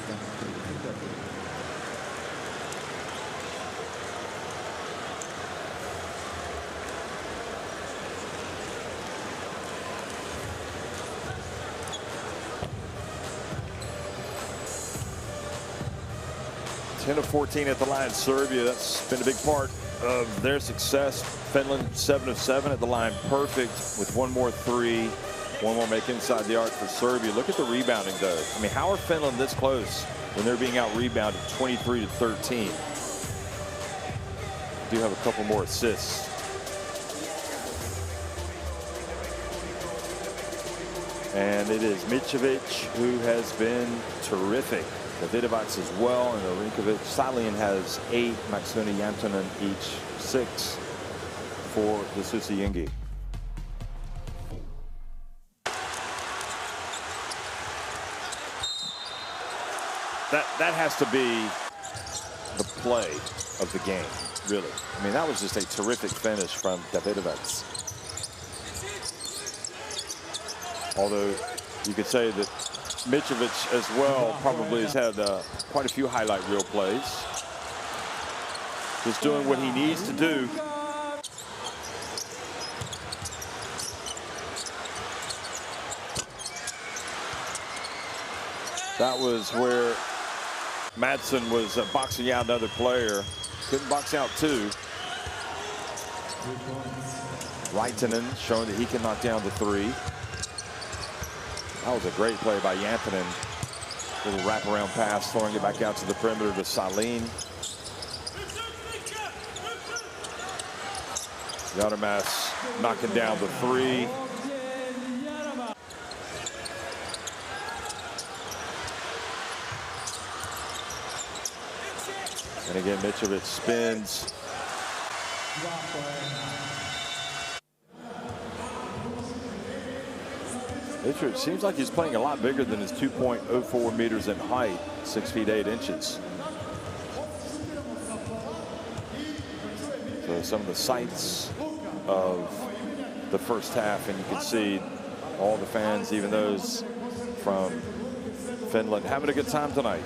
Of 14 at the line. Serbia, that's been a big part of their success. Finland 7 of 7 at the line, perfect with one more three, one more make inside the arc for Serbia. Look at the rebounding though. I mean, how are Finland this close when they're being out rebounded 23-13? Do have a couple more assists. And it is Mitrovic who has been terrific. Davidovac as well, and Orinkovic. Saline has 8, Maxuni, Jantonen each 6 for the Susiyingi. That has to be the play of the game, really. I mean, that was just a terrific finish from Davidovac. Although you could say that Mitrovic as well probably has had quite a few highlight reel plays. Just doing what he needs to do. That was where Madsen was boxing out another player. Couldn't box out two. Raitanen showing that he can knock down the three. That was a great play by Jantonen. Little wraparound pass, throwing it back out to the perimeter to Saline. Yaremash knocking down the three. And again, Mitrovic spins. Mitrovic seems like he's playing a lot bigger than his 2.04 meters in height, 6 feet 8 inches. So some of the sights of the first half, and you can see all the fans, even those from Finland, having a good time tonight.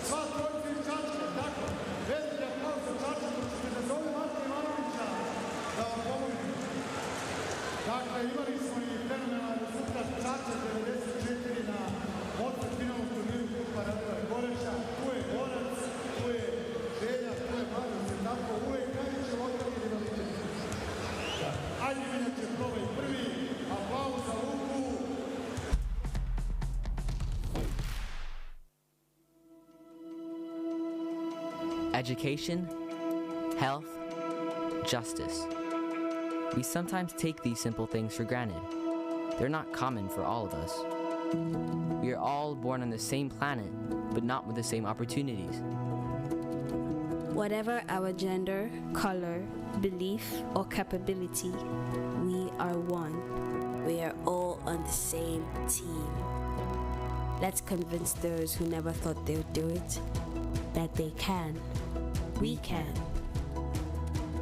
education, health, justice. We sometimes take these simple things for granted. They're not common for all of us. We are all born on the same planet, but not with the same opportunities. Whatever our gender, color, belief, or capability, we are one. We are all on the same team. Let's convince those who never thought they would do it that they can. We can.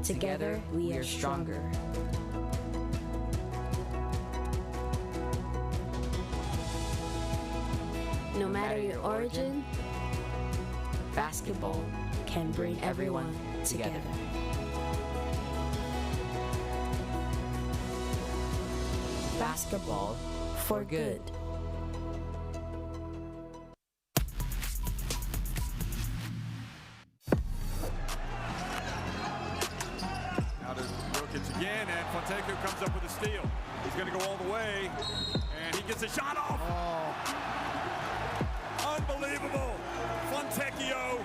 Together, we are stronger. No matter your origin, basketball can bring everyone together. Basketball for good. Now to Jokic again, and Fonseca comes up with a steal. He's going to go all the way, and he gets a shot off. Unbelievable. Fontecchio.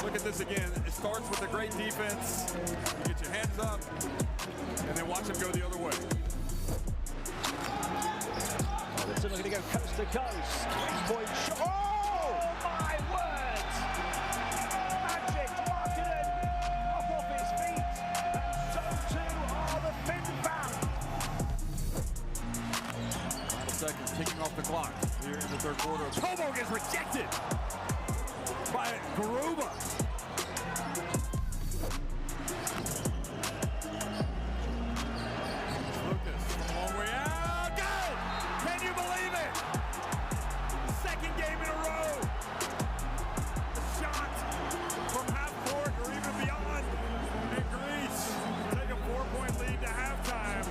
Look at this again. It starts with a great defense. You get your hands up, and then watch him go the other way. They're looking to go coast to coast. Three-point shot. Oh, my word! Magic Markkanen up off his feet, and so too are the Finn fans. Final seconds ticking off the clock here in the third quarter. Tomo gets rejected by Garuba. Lucas, a long way out. Good! Can you believe it? Second game in a row. A shot from half court or even beyond. And Greece take a 4-point lead to halftime.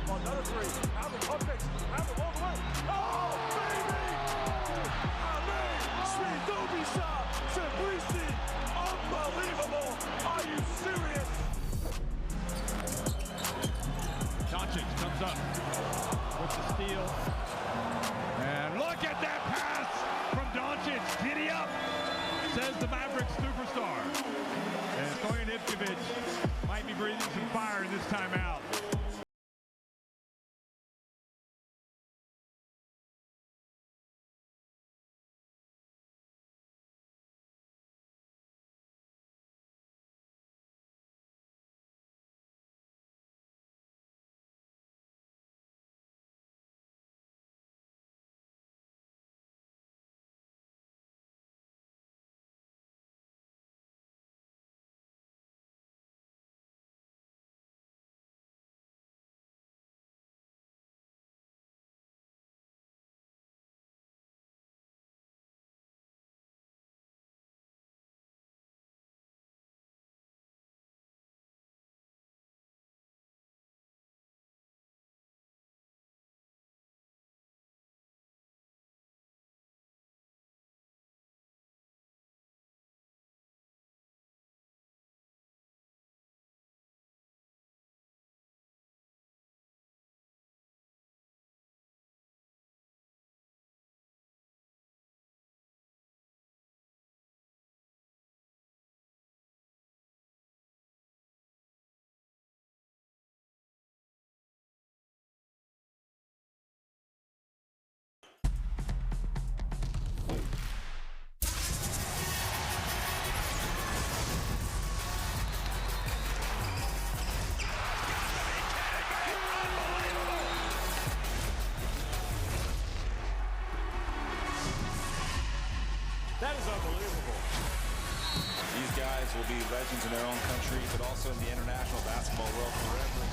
Another three. Have the context. Have the all the way. Oh, baby! Unbelievable! Are you serious? Doncic comes up with the steal. And look at that pass from Doncic. Giddy up, says the Mavericks superstar. And Stoyan Ivkovic might be breathing some fire in this timeout. That is unbelievable. These guys will be legends in their own country, but also in the international basketball world forever.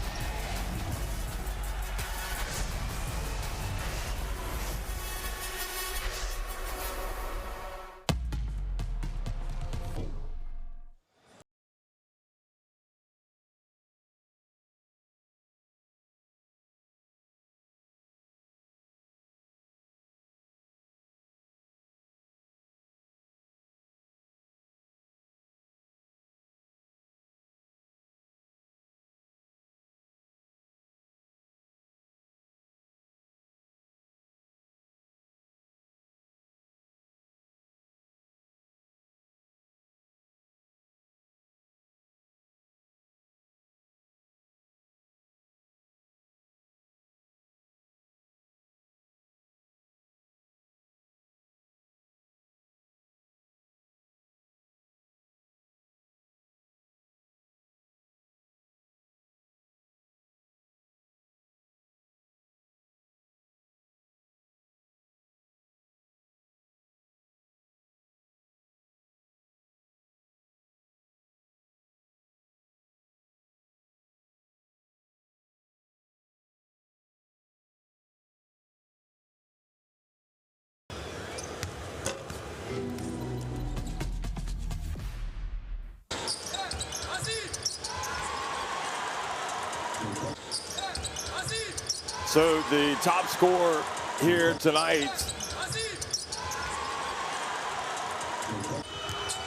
So the top scorer here tonight.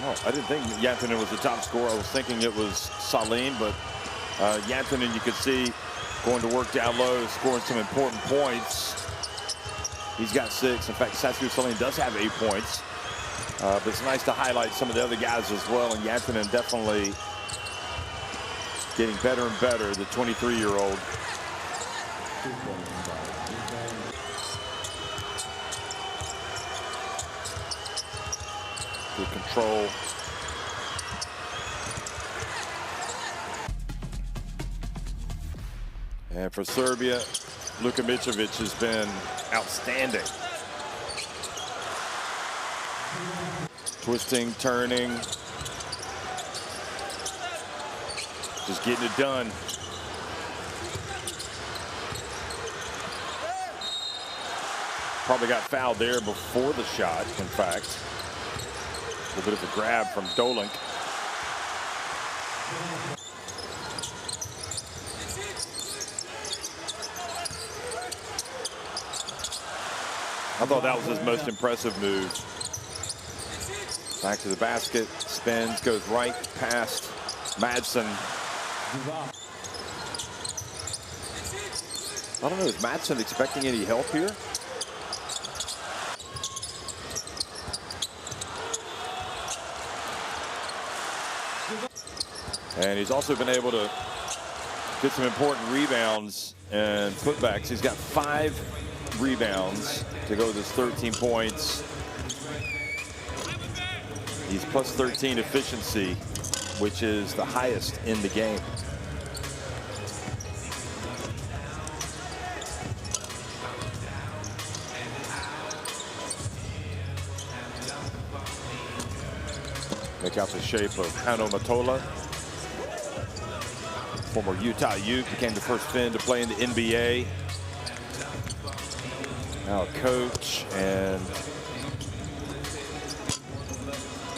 Oh, I didn't think Jantunen was the top scorer. I was thinking it was Salim, but Jantunen, you could see, going to work down low, scoring some important points. He's got 6. In fact, Saskia Salim does have 8 points. But it's nice to highlight some of the other guys as well. And Jantunen definitely getting better and better, the 23-year-old. Good control. And for Serbia, Luka Mitrovic has been outstanding. Twisting, turning, just getting it done. Probably got fouled there before the shot, in fact. A little bit of a grab from Dolank. I thought that was his most impressive move. Back to the basket, spins, goes right past Madsen. I don't know, is Madsen expecting any help here? And he's also been able to get some important rebounds and putbacks. He's got 5 rebounds to go with his 13 points. He's plus 13 efficiency, which is the highest in the game. Make out the shape of Hanno Matola. Former Utah Ute, became the first Finn to play in the NBA. Now a coach, and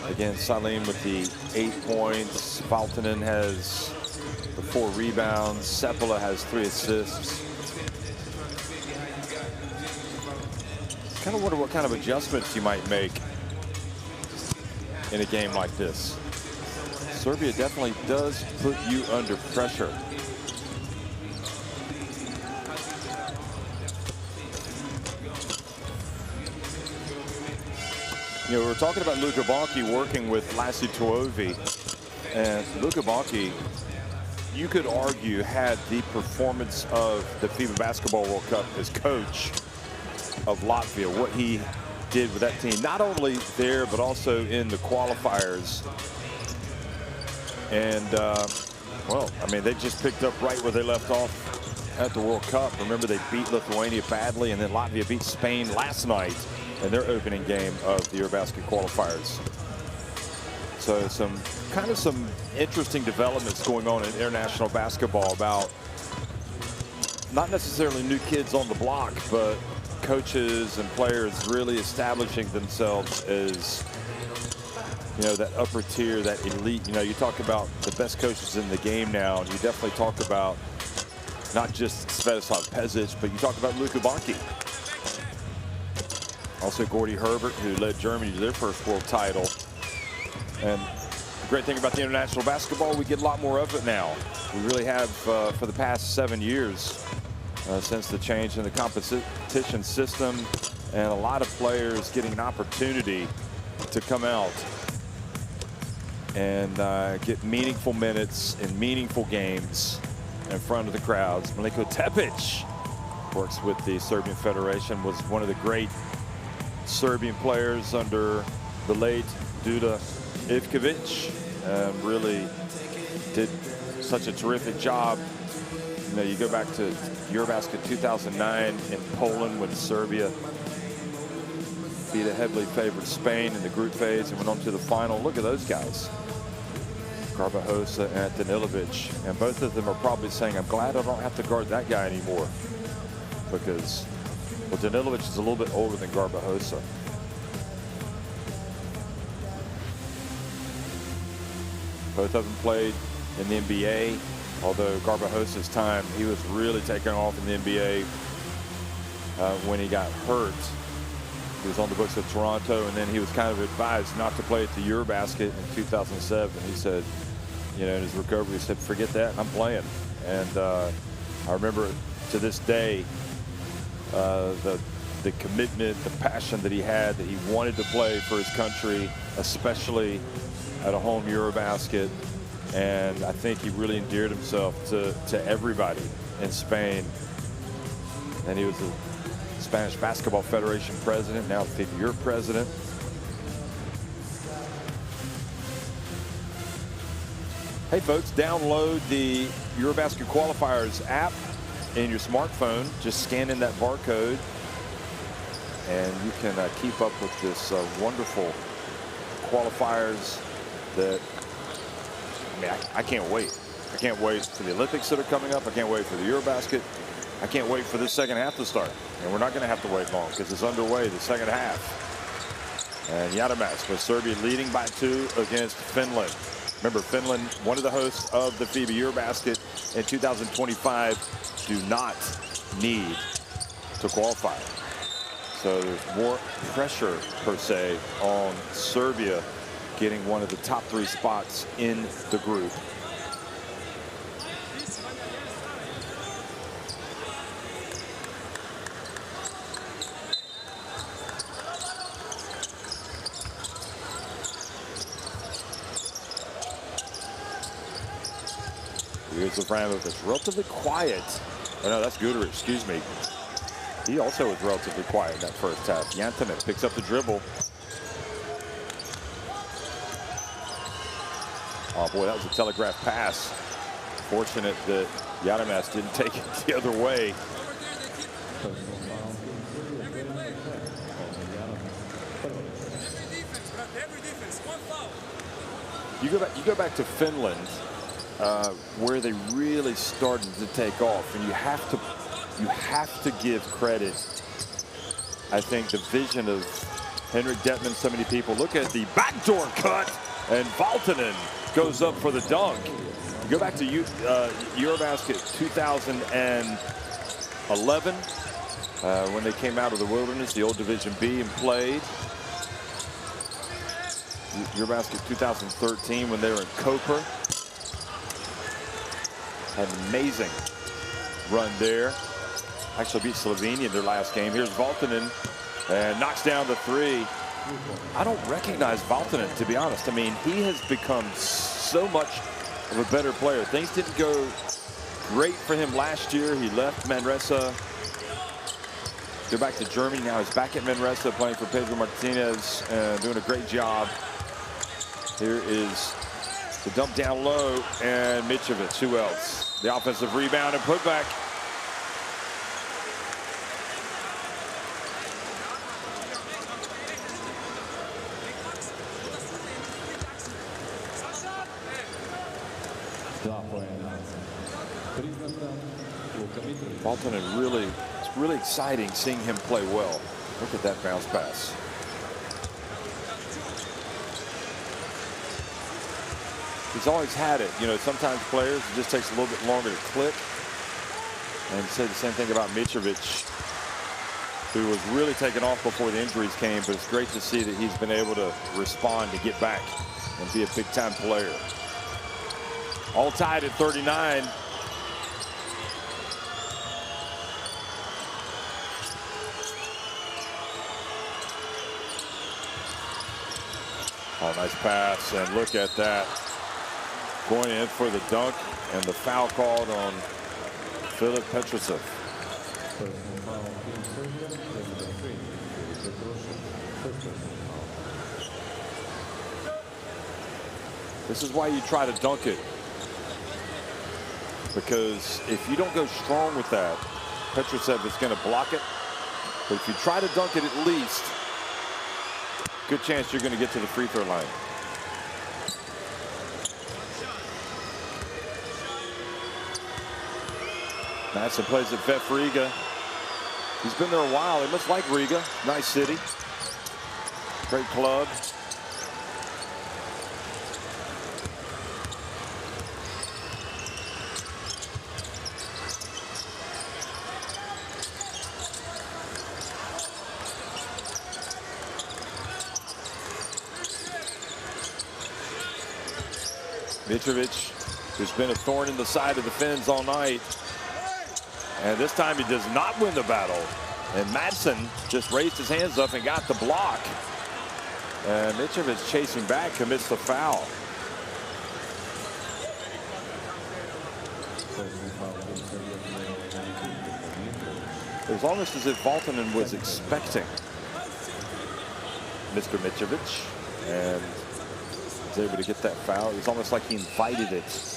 again, Salim with the 8 points. Valtonen has the 4 rebounds. Seppala has 3 assists. Kind of wonder what kind of adjustments you might make in a game like this. Serbia definitely does put you under pressure. You know, we were talking about Luka Bonki working with Lassi Tuovi, and Luka Bonki, you could argue, had the performance of the FIBA Basketball World Cup as coach of Latvia, what he did with that team, not only there, but also in the qualifiers. And, well, I mean, they just picked up right where they left off at the World Cup. Remember, they beat Lithuania badly, and then Latvia beat Spain last night in their opening game of the EuroBasket qualifiers. So some interesting developments going on in international basketball about not necessarily new kids on the block, but coaches and players really establishing themselves as, you know, that upper tier, that elite. You know, you talk about the best coaches in the game now, and you definitely talk about not just Svetislav Pezic, but you talk about Luka Bonki. Also Gordy Herbert, who led Germany to their first world title. And the great thing about the international basketball, we get a lot more of it now. We really have for the past 7 years since the change in the competition system, and a lot of players getting an opportunity to come out and get meaningful minutes in meaningful games in front of the crowds. Miliko Tepic works with the Serbian Federation, was one of the great Serbian players under the late Duda Ivkovic, really did such a terrific job. You know, you go back to EuroBasket 2009 in Poland when Serbia beat a heavily favored Spain in the group phase and went on to the final. Look at those guys, Garbajosa and Danilovic, and both of them are probably saying, I'm glad I don't have to guard that guy anymore, because, well, Danilovic is a little bit older than Garbajosa. Both of them played in the NBA, although Garbajosa's time, he was really taking off in the NBA when he got hurt. He was on the books of Toronto, and then he was kind of advised not to play at the EuroBasket in 2007. He said, you know, in his recovery, he said, forget that, I'm playing. And I remember to this day, the commitment, the passion that he had, that he wanted to play for his country, especially at a home EuroBasket. And I think he really endeared himself to everybody in Spain. And he was the Spanish Basketball Federation president, now the FIBA Euro president. Hey folks, download the EuroBasket Qualifiers app in your smartphone. Just scan in that barcode and you can keep up with this wonderful qualifiers that, I mean, I can't wait. I can't wait for the Olympics that are coming up. I can't wait for the EuroBasket. I can't wait for this second half to start. And we're not going to have to wait long because it's underway, the second half. And Yadamas with Serbia leading by 2 against Finland. Remember, Finland, one of the hosts of the FIBA EuroBasket in 2025, do not need to qualify. So there's more pressure, per se, on Serbia getting one of the top 3 spots in the group. Here's Avramovic, relatively quiet. Oh no, that's Guduric, excuse me. He also was relatively quiet in that first half. Jantovic picks up the dribble. Oh boy, that was a telegraph pass. Fortunate that Yadamas didn't take it the other way. You go back to Finland, where they really started to take off, and you have to give credit. I think the vision of Henrik Detman, so many people look at the backdoor cut, and Valtonen goes up for the dunk. You go back to EuroBasket 2011, when they came out of the wilderness, the old Division B, and played. EuroBasket 2013 when they were in Koper. Had an amazing run there. Actually beat Slovenia in their last game. Here's Valtonen and knocks down the 3. I don't recognize Valtonen, to be honest. I mean, he has become so much of a better player. Things didn't go great for him last year. He left Manresa. Go back to Germany. Now he's back at Manresa playing for Pedro Martinez, doing a great job. Here is the dump down low, and Mitrovic, who else? The offensive rebound and putback. Valtonen it's really exciting seeing him play well. Look at that bounce pass. He's always had it. You know, sometimes players, it just takes a little bit longer to click. And say the same thing about Mitrovic, who was really taken off before the injuries came, but it's great to see that he's been able to respond and get back and be a big-time player. All tied at 39. Oh, nice pass, and look at that. Going in for the dunk, and the foul called on Filip Petrusev. This is why you try to dunk it, because if you don't go strong with that, Petrusev is going to block it. But if you try to dunk it at least, good chance you're going to get to the free throw line. Madsen plays at VF Riga. He's been there a while. He must like Riga. Nice city. Great club. Mitrovic, who's been a thorn in the side of the Finns all night. And this time he does not win the battle. And Madsen just raised his hands up and got the block. And Mitrovic chasing back, commits the foul. It was almost as if Valtonen was expecting Mr. Mitrovic and was able to get that foul. It was almost like he invited it.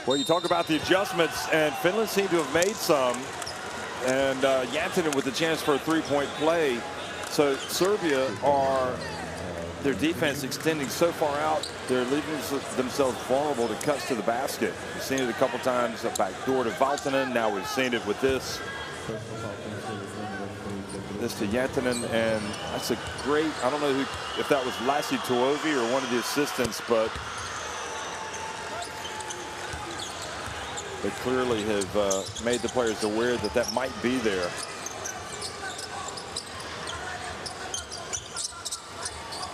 Well, you talk about the adjustments, and Finland seemed to have made some. And Jantunen with a chance for a three-point play. So Serbia are, their defense extending so far out, they're leaving themselves vulnerable to cuts to the basket. We've seen it a couple times, a back door to Valtonen. Now we've seen it with this. This to Jantunen, and that's a great, I don't know if that was Lassi Tuovi or one of the assistants, but they clearly have made the players aware that that might be there.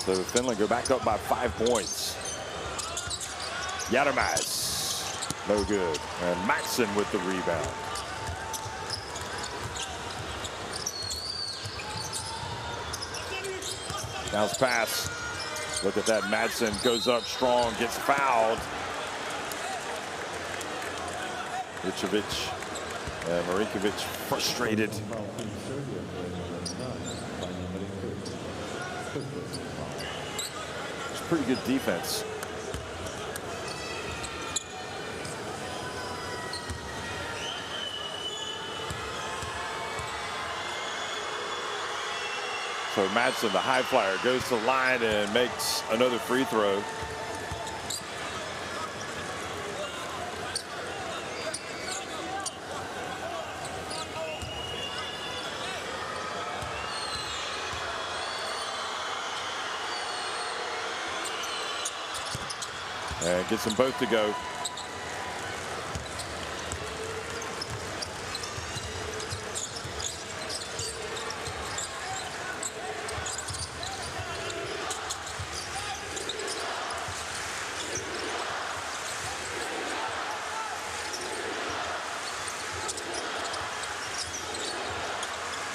So Finland go back up by 5 points. Järmäs, no good. And Madsen with the rebound. Bounce pass. Look at that. Madsen goes up strong, gets fouled. Mitrovic and Marinkovic frustrated. It's pretty good defense. So Madsen, the high flyer, goes to the line and makes another free throw. And gets them both to go.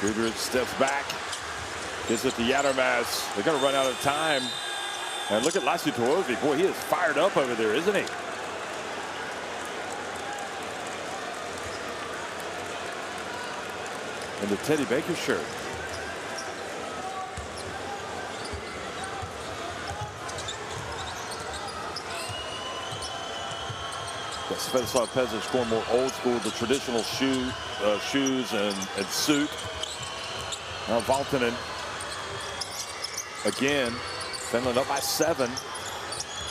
Gudrich steps back, gives it to Järmäs. They're going to run out of time. And look at Lassi Tuovi. Boy, he is fired up over there, isn't he? In the Teddy Baker shirt. Svetislav Pezic going more old school, the traditional shoes and suit. Now Valtonen again. Finland up by 7.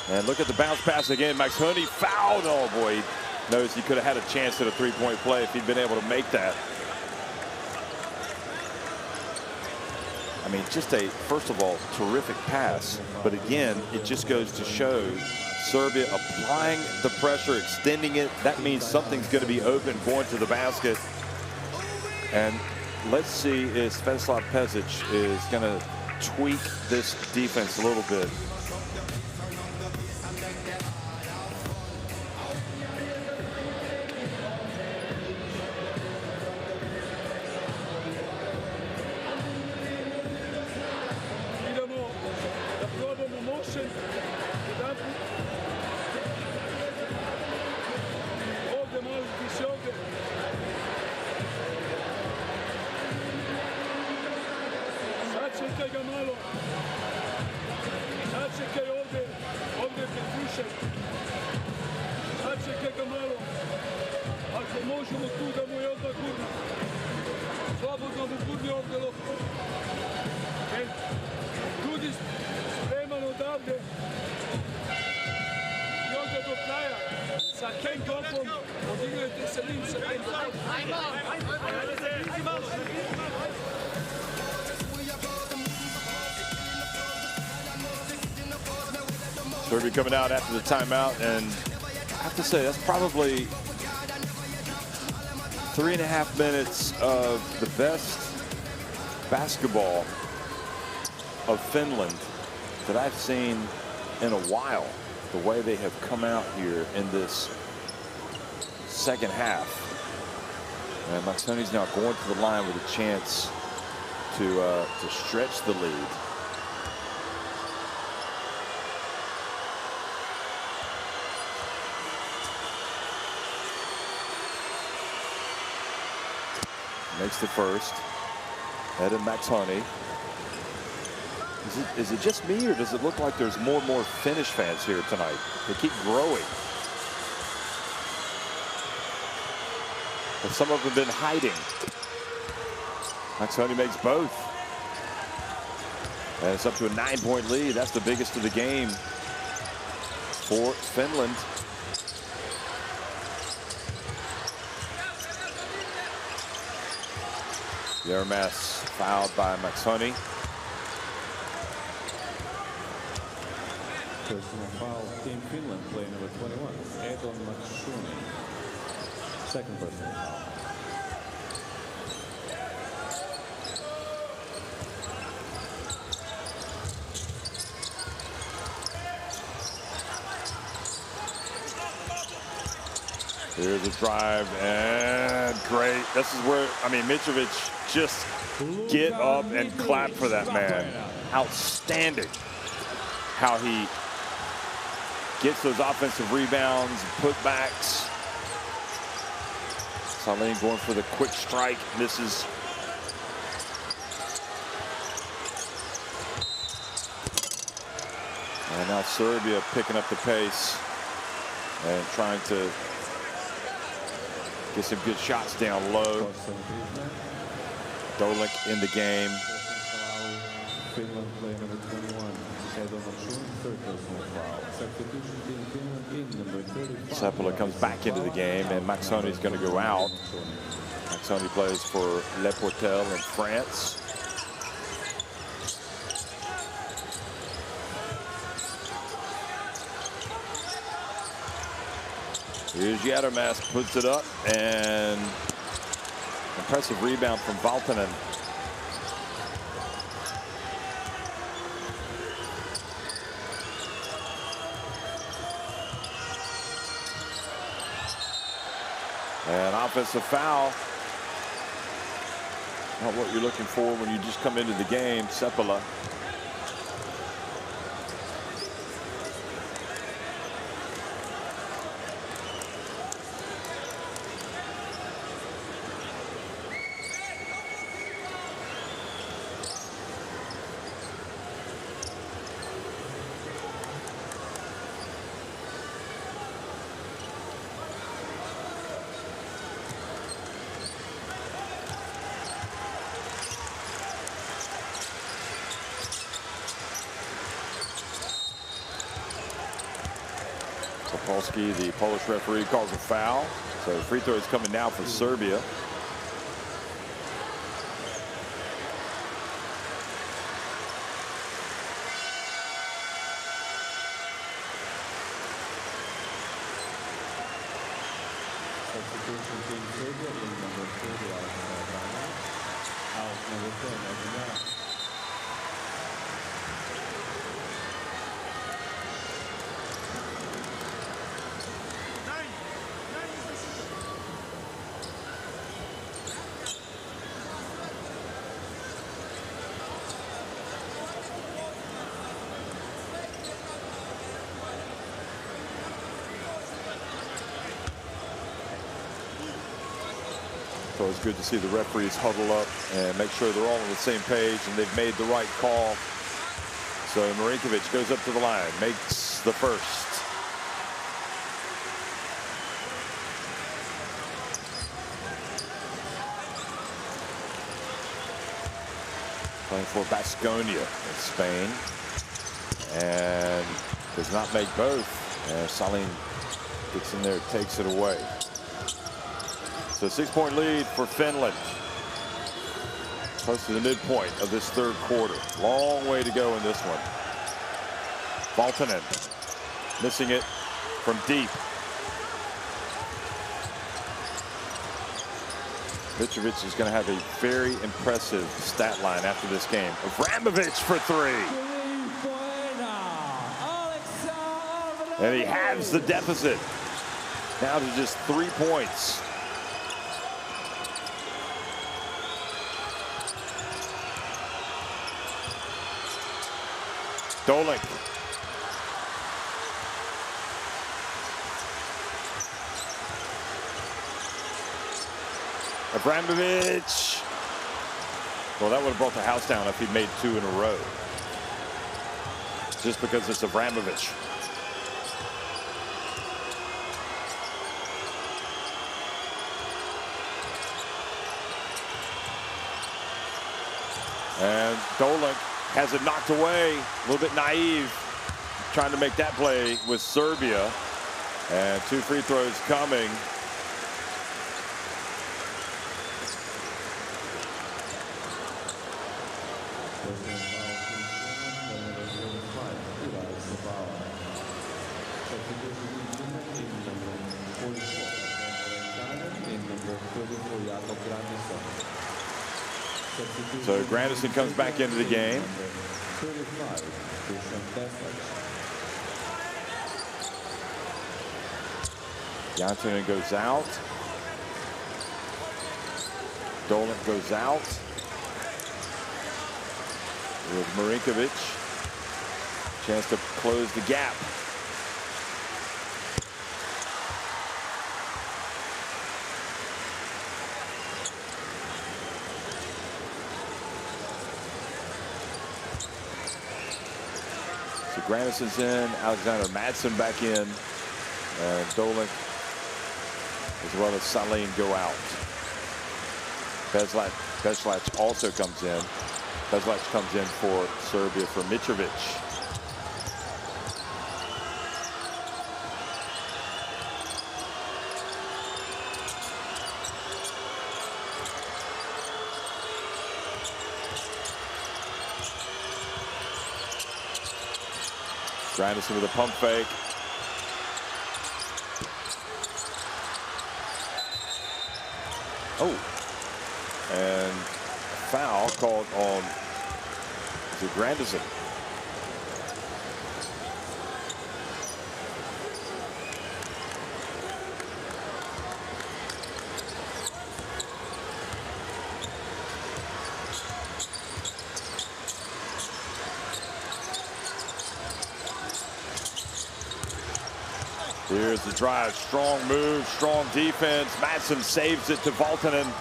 And look at the bounce pass again. Max Honey fouled. Oh boy, he knows he could have had a chance at a three-point play if he'd been able to make that. I mean, just a, first of all, terrific pass. But again, it just goes to show Serbia applying the pressure, extending it. That means something's going to be open going to the basket. And let's see if Svetislav Pezic is going to tweak this defense a little bit. Serbia coming out after the timeout, and I have to say that's probably 3.5 minutes of the best basketball of Finland that I've seen in a while. The way they have come out here in this second half. And Maxoni's now going to the line with a chance to stretch the lead. Makes the first. Head and Maxoni. Is it just me, or does it look like there's more and more Finnish fans here tonight? They keep growing. But some of them have been hiding. Maxoni makes both. And it's up to a 9-point lead. That's the biggest of the game for Finland. Yermas fouled by Maxoni. Personal foul, Team Finland, play number 21, Edon Maxoni. Second personal foul. Here's a drive, and great. This is where, I mean, Mitrovic, just get up and clap for that man. Outstanding how he gets those offensive rebounds, putbacks. Salin going for the quick strike, misses. And now Serbia picking up the pace and trying to get some good shots down low. Dolik in the game. Finland play number 21, Edon Maxoni, third personal foul. Substitution Team Finland in number 35. Seppala comes back into the game, and Maxoni is going to go out. Maxoni plays for Le Portel in France. Here's Yermas, puts it up, and impressive rebound from Valtonen. And offensive foul. Not what you're looking for when you just come into the game. Seppala. Polski, the Polish referee, calls a foul. So free throw is coming now for Serbia. Substitution Team Serbia in number 30, out number 10, So it's good to see the referees huddle up and make sure they're all on the same page and they've made the right call. So Marinkovic goes up to the line, makes the first. Playing for Baskonia in Spain, and does not make both. And Salin gets in there, takes it away. So 6-point lead for Finland. Close to the midpoint of this third quarter. Long way to go in this one. Valtonen missing it from deep. Mitrovic is going to have a very impressive stat line after this game. Avramovic for three. And he halves the deficit. Now to just 3 points. Dolik. Avramovic. Well, that would have brought the house down if he'd made 2 in a row. Just because it's Avramovic. And Dolik has it knocked away. A little bit naive. Trying to make that play with Serbia. And 2 free throws coming. So Grandison comes back into the game. Jantunen goes out. Dolik goes out. With Marinkovic. Chance to close the gap. So Grandison's in, Alexander Madsen back in, and Dolik as well as Salin go out. Bezlach also comes in. Bezlach comes in for Serbia for Mitrovic. Grandison with a pump fake. Oh, and a foul called on Grandison. Here's the drive, strong move, strong defense. Madsen saves it to Valtonen.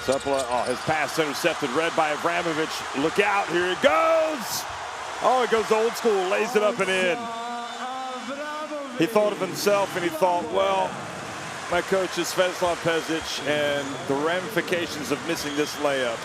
Sepala, oh, his pass intercepted, read by Avramovic. Look out, here it goes. Oh, it goes old school, lays it up and in. He thought of himself and he thought, well, my coach is Svetlana Pezic and the ramifications of missing this layup.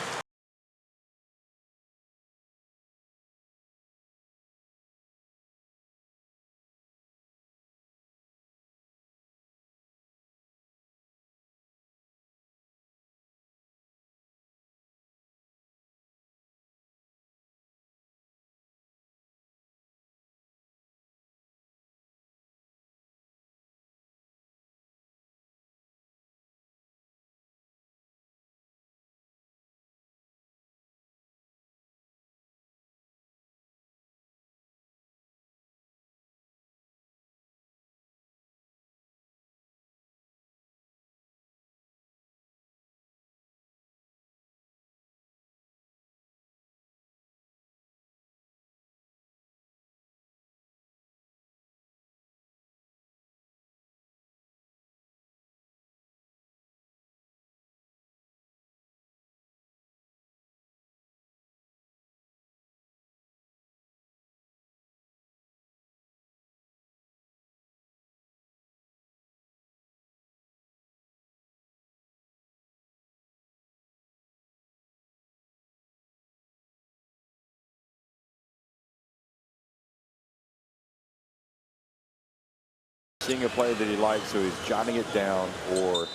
Seeing a play that he likes, so he's jotting it down, or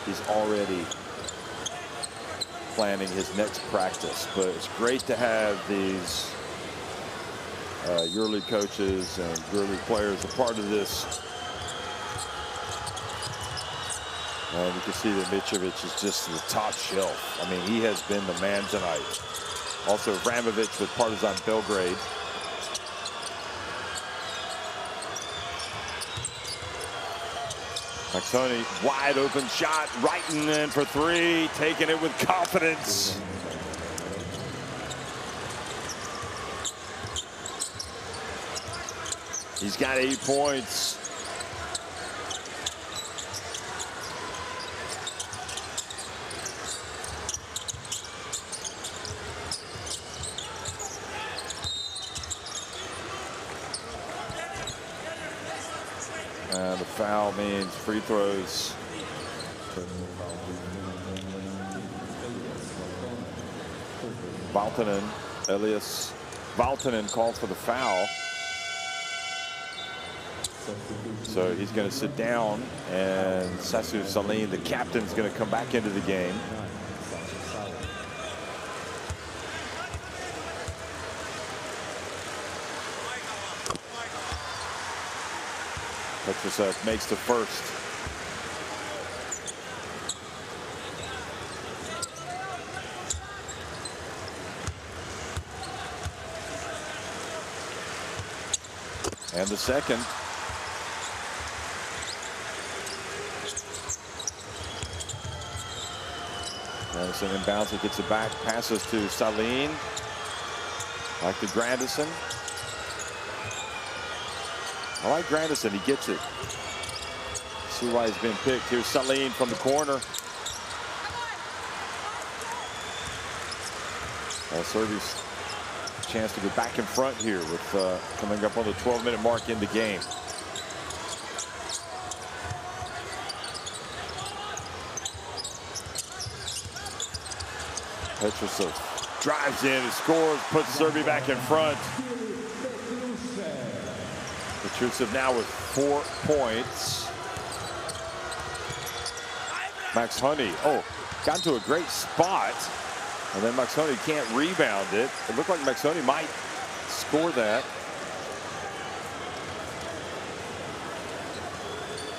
he's already planning his next practice. But it's great to have these EuroLeague coaches and EuroLeague players a part of this And you can see that Mitrovic is just the top shelf. I mean, he has been the man tonight. Also, Vramovic with Partizan Belgrade. Maxoni, wide open shot, right and in for three, taking it with confidence. He's got 8 points. And the foul means free throws. Valtonen, Elias Valtonen called for the foul. So he's going to sit down, and Sasu Salim, the captain, is going to come back into the game. Petrushev makes the first. And the second. Grandison inbounds, he gets it back, passes to Saline. Back to Grandison. I like Grandison, he gets it. See why he's been picked. Here's Saline from the corner. Serbia's chance to get back in front here with coming up on the 12-minute mark in the game. Petrushev drives in and scores, puts Serbia back in front. Petrushev now with 4 points. Max Honey, got into a great spot. And then Max Honey can't rebound it. It looked like Max Honey might score that.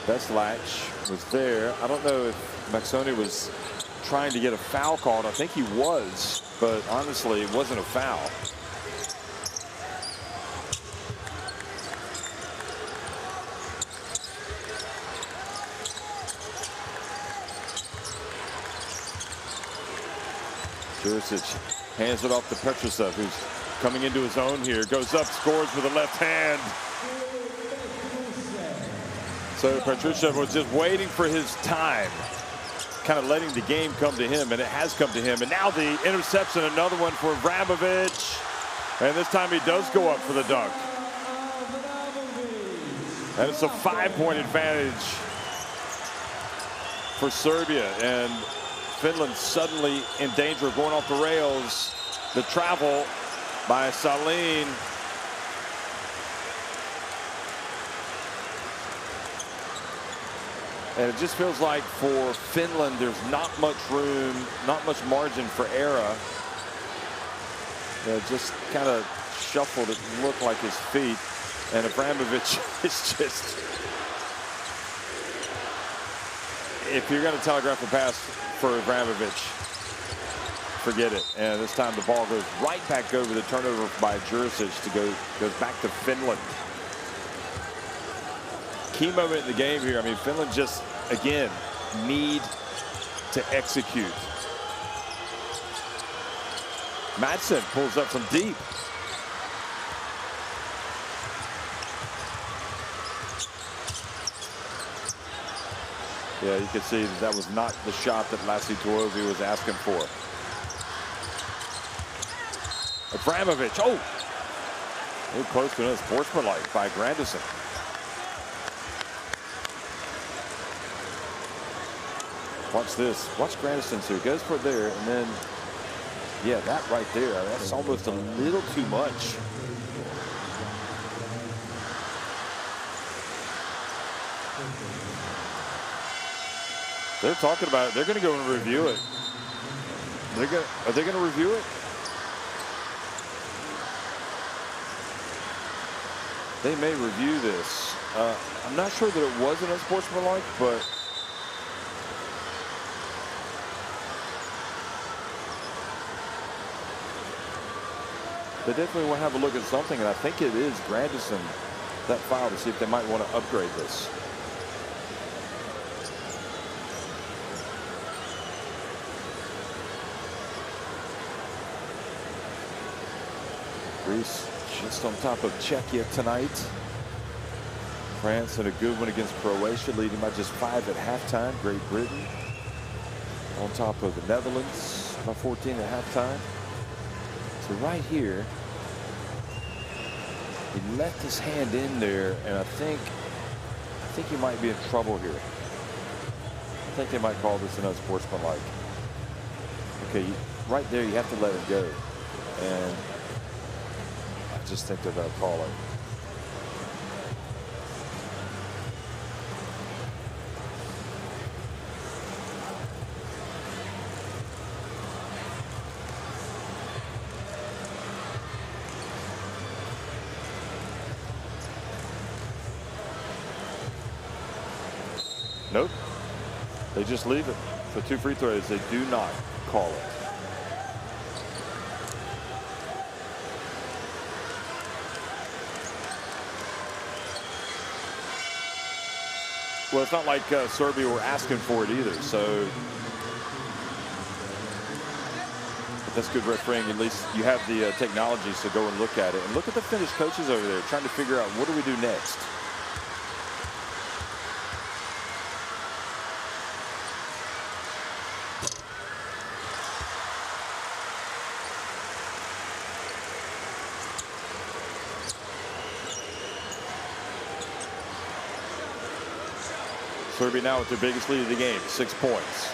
Bestlatch was there. I don't know if Max Honey was trying to get a foul called. I think he was, but honestly, it wasn't a foul. Juricic hands it off to Petrushev, who's coming into his own here. Goes up, scores with the left hand. So Petrushev was just waiting for his time, kind of letting the game come to him, and it has come to him. And now the interception, another one for Vramovic. And this time he does go up for the dunk. And it's a 5-point advantage for Serbia. And Finland suddenly in danger of going off the rails. The travel by Saline. And it just feels like for Finland, there's not much room, not much margin for error. Just kind of shuffled, it looked like his feet. And Abramovich is just, if you're going to telegraph a pass for Abramovich, forget it. And this time the ball goes right back over the turnover by Juricic goes back to Finland. Key moment in the game here. I mean, Finland just, again, need to execute. Madsen pulls up from deep. Yeah, you can see that was not the shot that Lassi Tuovi was asking for. Abramovich, very close to another sportsmanlike by Grandison. Watch this. Watch Grandison. So he goes for it there, and then, yeah, that right there. That's almost a little too much. They're talking about it. They're going to go and review it. Are they going to review it? They may review this. I'm not sure that it was an unsportsmanlike, but they definitely want to have a look at something, and I think it is Grandison, that foul, to see if they might want to upgrade this. Greece just on top of Czechia tonight. France in a good one against Croatia, leading by just 5 at halftime. Great Britain on top of the Netherlands by 14 at halftime. So right here, he left his hand in there, and I think he might be in trouble here. I think they might call this an unsportsmanlike. Okay, right there, you have to let it go, and I just think they're going to call it. Nope. They just leave it for 2 free throws. They do not call it. Well, it's not like Serbia were asking for it either, so that's good refereeing. At least you have the technology, so go and look at it. And look at the Finnish coaches over there trying to figure out, what do we do next? Serbia now with their biggest lead of the game, 6 points.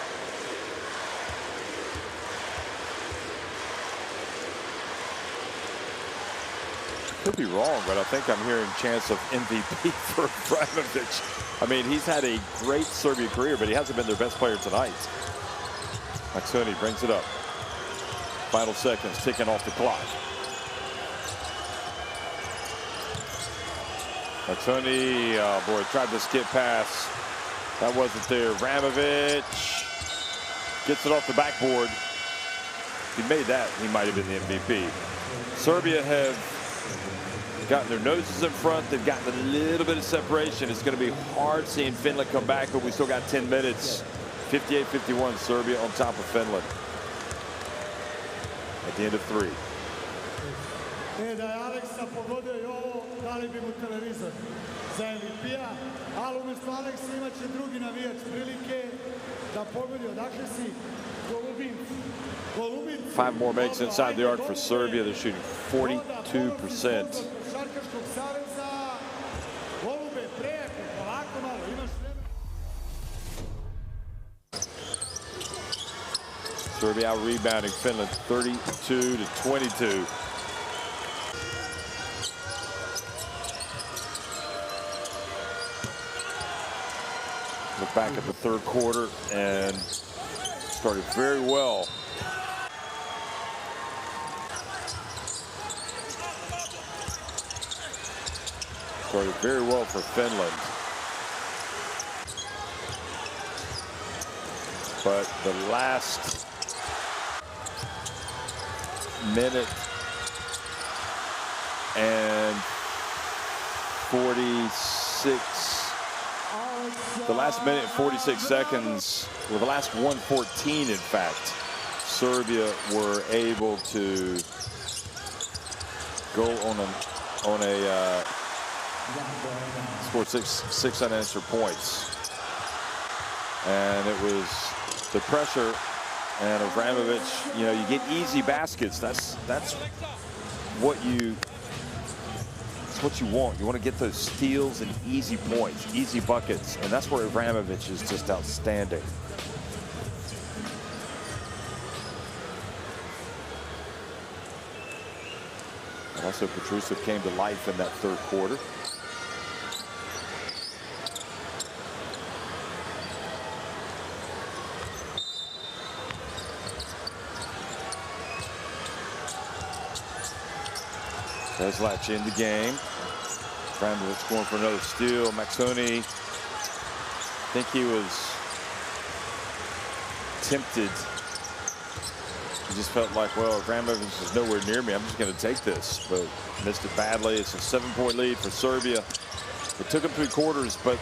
Could be wrong, but I think I'm hearing chance of MVP for Vramovic. I mean, he's had a great Serbia career, but he hasn't been their best player tonight. Maxoni brings it up. Final seconds ticking off the clock. Maxoni, oh boy, tried to skip pass. That wasn't there. Vramovic gets it off the backboard. If he made that, he might have been the MVP. Serbia have gotten their noses in front. They've gotten a little bit of separation. It's going to be hard seeing Finland come back, but we still got 10 minutes. 58-51, Serbia on top of Finland at the end of 3. Five more makes inside the arc for Serbia. They're shooting 42%. Serbia out rebounding Finland 32-22. Look back at the third quarter and started very well. Started very well for Finland. But the last minute and 46. The last minute and 46 seconds, well, the last 1:14, in fact, Serbia were able to go on a score six unanswered points, and it was the pressure and Vramovic. You know, you get easy baskets. That's what you want. You want to get those steals and easy points, easy buckets, and that's where Vramovic is just outstanding. And also Petrusev came to life in that third quarter. Vezlach in the game. Vramovic going for another steal. Maxoni, I think he was tempted He just felt like, well, Abramovich is nowhere near me. I'm just going to take this, but missed it badly. It's a 7-point lead for Serbia. It took them 3 quarters, but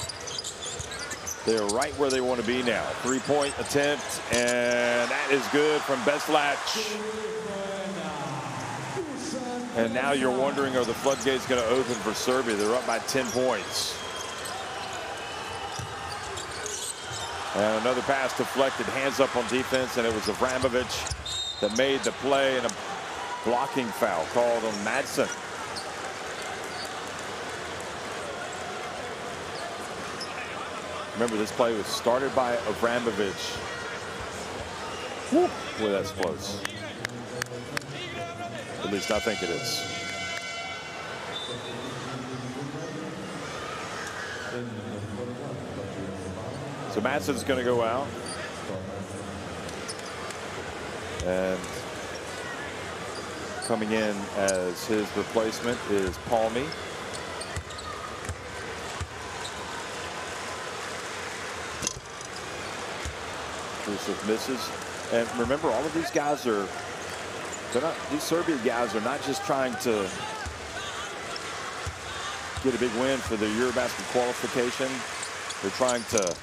they're right where they want to be now. 3-point attempt, and that is good from Beslac. And now you're wondering, are the floodgates going to open for Serbia? They're up by 10 points. And another pass deflected, hands up on defense, and it was Abramovich that made the play, and a blocking foul called on Madsen. Remember, this play was started by Abramovich. Woo, boy, that's close. At least I think it is. So Madsen's going to go out. And coming in as his replacement is Palmy. Intrusive misses. And remember, all of these guys are, these Serbian guys are not just trying to get a big win for the EuroBasket qualification. They're trying to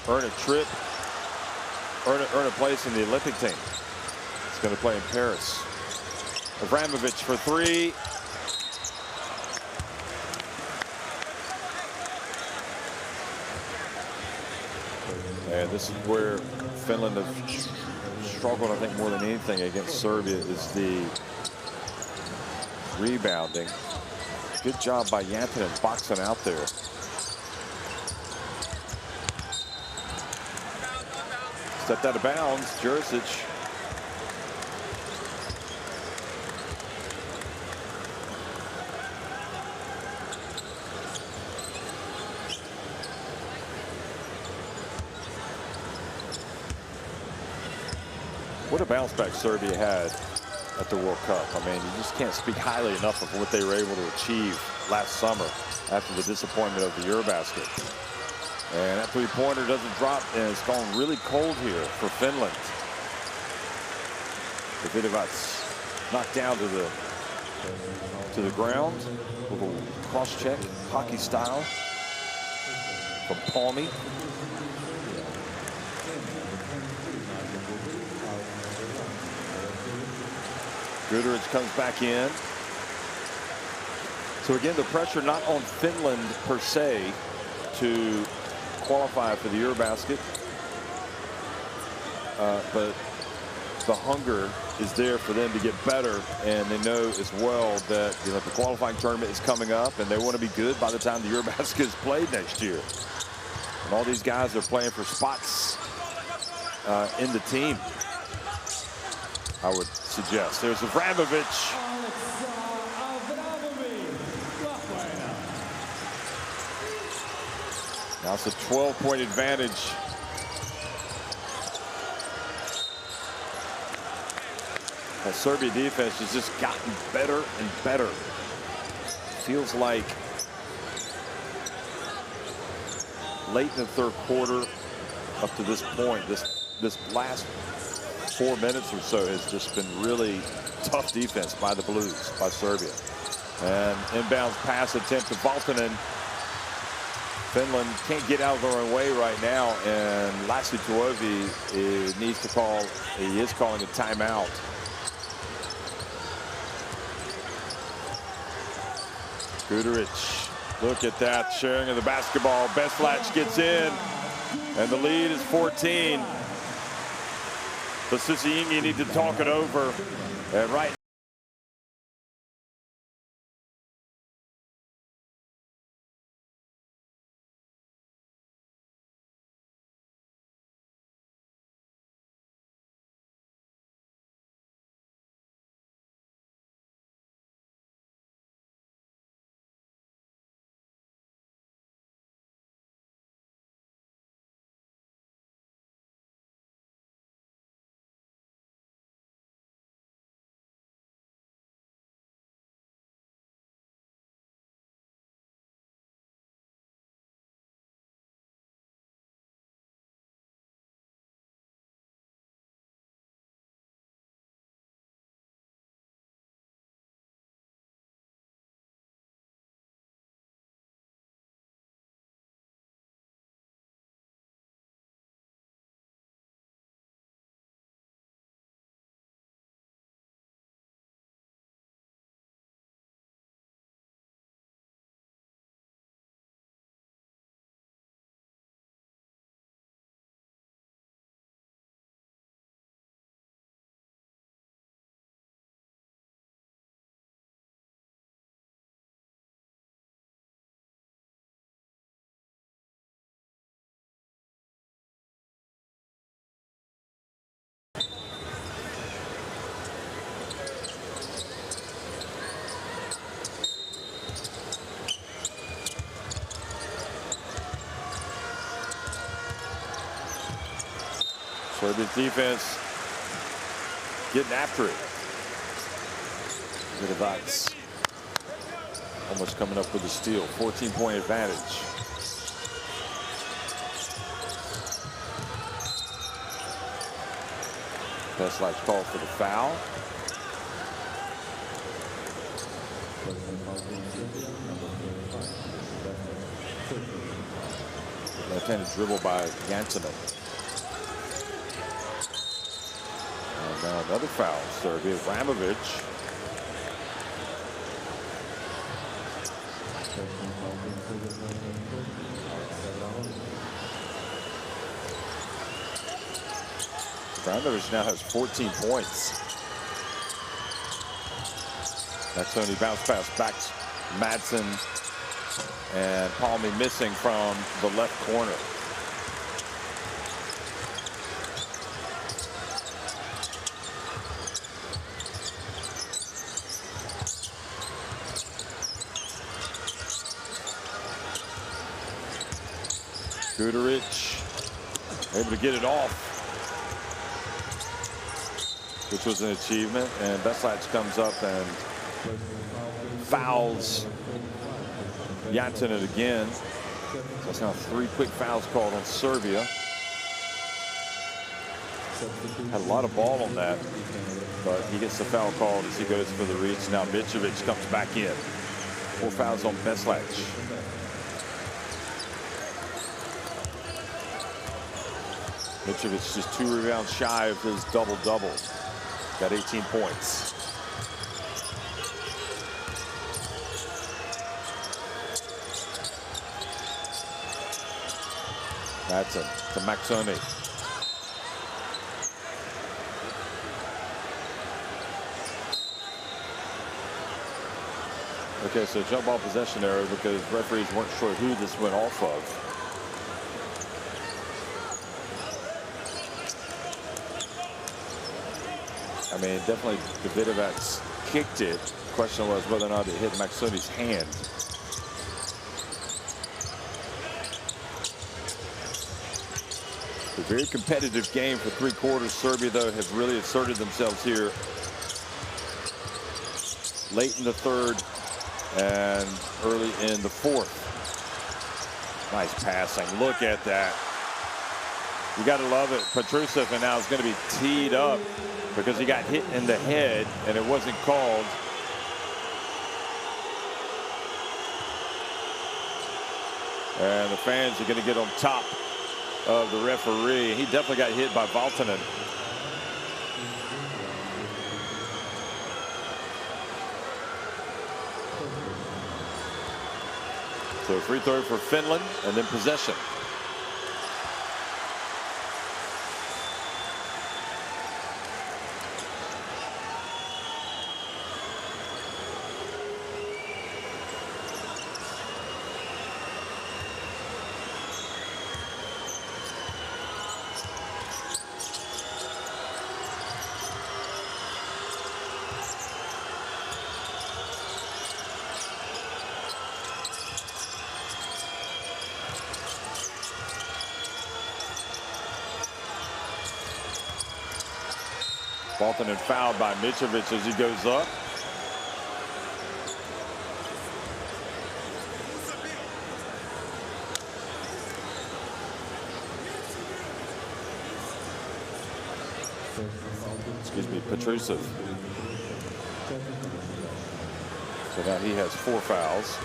earn a trip, earn a place in the Olympic team. It's going to play in Paris. Abramovich for 3. And this is where Finland has struggled, I think, more than anything against Serbia, is the rebounding. Good job by Jantanen boxing out there. Stepped out of bounds, Jurisic. What a bounce back Serbia had at the World Cup. I mean, you just can't speak highly enough of what they were able to achieve last summer after the disappointment of the EuroBasket. And that 3-pointer doesn't drop, and it's gone really cold here for Finland. Davidovic's knocked down to the ground. A little cross check, hockey style from Palmy. Guduric comes back in. So again, the pressure not on Finland per se to qualify for the EuroBasket, but the hunger is there for them to get better, and they know as well that the qualifying tournament is coming up, and they want to be good by the time the EuroBasket is played next year. And all these guys are playing for spots in the team, I would suggest. There's Abramovich. Now it's a 12-point advantage. The Serbia defense has just gotten better and better. Feels like late in the 3rd quarter up to this point, this last 4 minutes or so has just been really tough defense by the Blues, by Serbia. And inbounds pass attempt to Valtonen. Finland can't get out of their own way right now, and Lassi Tuovi needs to call, he is calling a timeout. Guduric, look at that sharing of the basketball. Beslac gets in, and the lead is 14. The Siciliani need to talk it over. And right Serbia's defense getting after it. Good advice. Almost coming up with a steal. 14-point advantage. Veselac's called for the foul. Left-handed dribble by Janssinen. And now another foul. Serbia. Vramovic. Vramovic now has 14 points. Maxoni bounce pass back to Madsen, and Palmy missing from the left corner. Guduric able to get it off, which was an achievement, and Veslac comes up and fouls Janssinen again. So that's now 3 quick fouls called on Serbia. Had a lot of ball on that, but he gets the foul called as he goes for the reach. Now Mitrovic comes back in. 4 fouls on Veslac. Mitrovic just 2 rebounds shy of his double-double. Got 18 points. Madsen to Maxoni. Okay, so jump ball possession error because referees weren't sure who this went off of. I mean, definitely Davidovac kicked it. The question was whether or not it hit Maxoni's hand. A very competitive game for 3 quarters. Serbia, though, have really asserted themselves here late in the 3rd and early in the 4th. Nice passing. Look at that. You got to love it. Petrusev and now is going to be teed up because he got hit in the head and it wasn't called. And the fans are going to get on top of the referee. He definitely got hit by Valtonen. So free throw for Finland and then possession. Valtonen fouled by Mitrovic as he goes up. Excuse me, Petrusev. So now he has 4 fouls.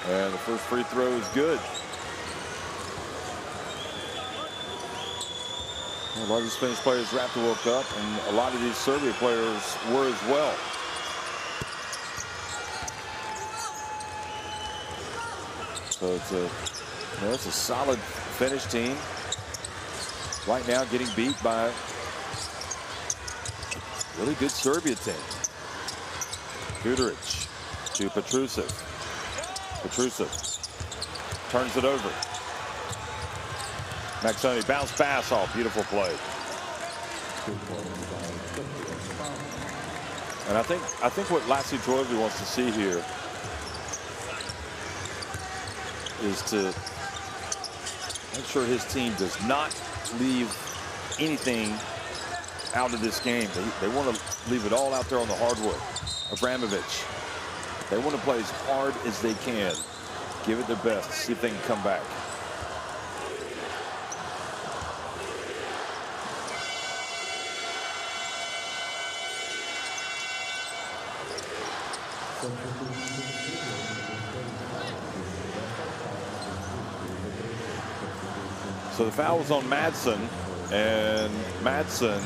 And the first free throw is good. A lot of these Finnish players were at the World Cup, and a lot of these Serbia players were as well. So it's a solid Finnish team. Right now getting beat by a really good Serbia team. Guduric to Petrusev. Petrusev turns it over. Maxoni bounce pass off. Beautiful play. And I think what Lassi Droivi wants to see here is to make sure his team does not leave anything out of this game. They want to leave it all out there on the hardwood. Abramovich, they want to play as hard as they can, give it their best, see if they can come back. So the foul was on Madsen, and Madsen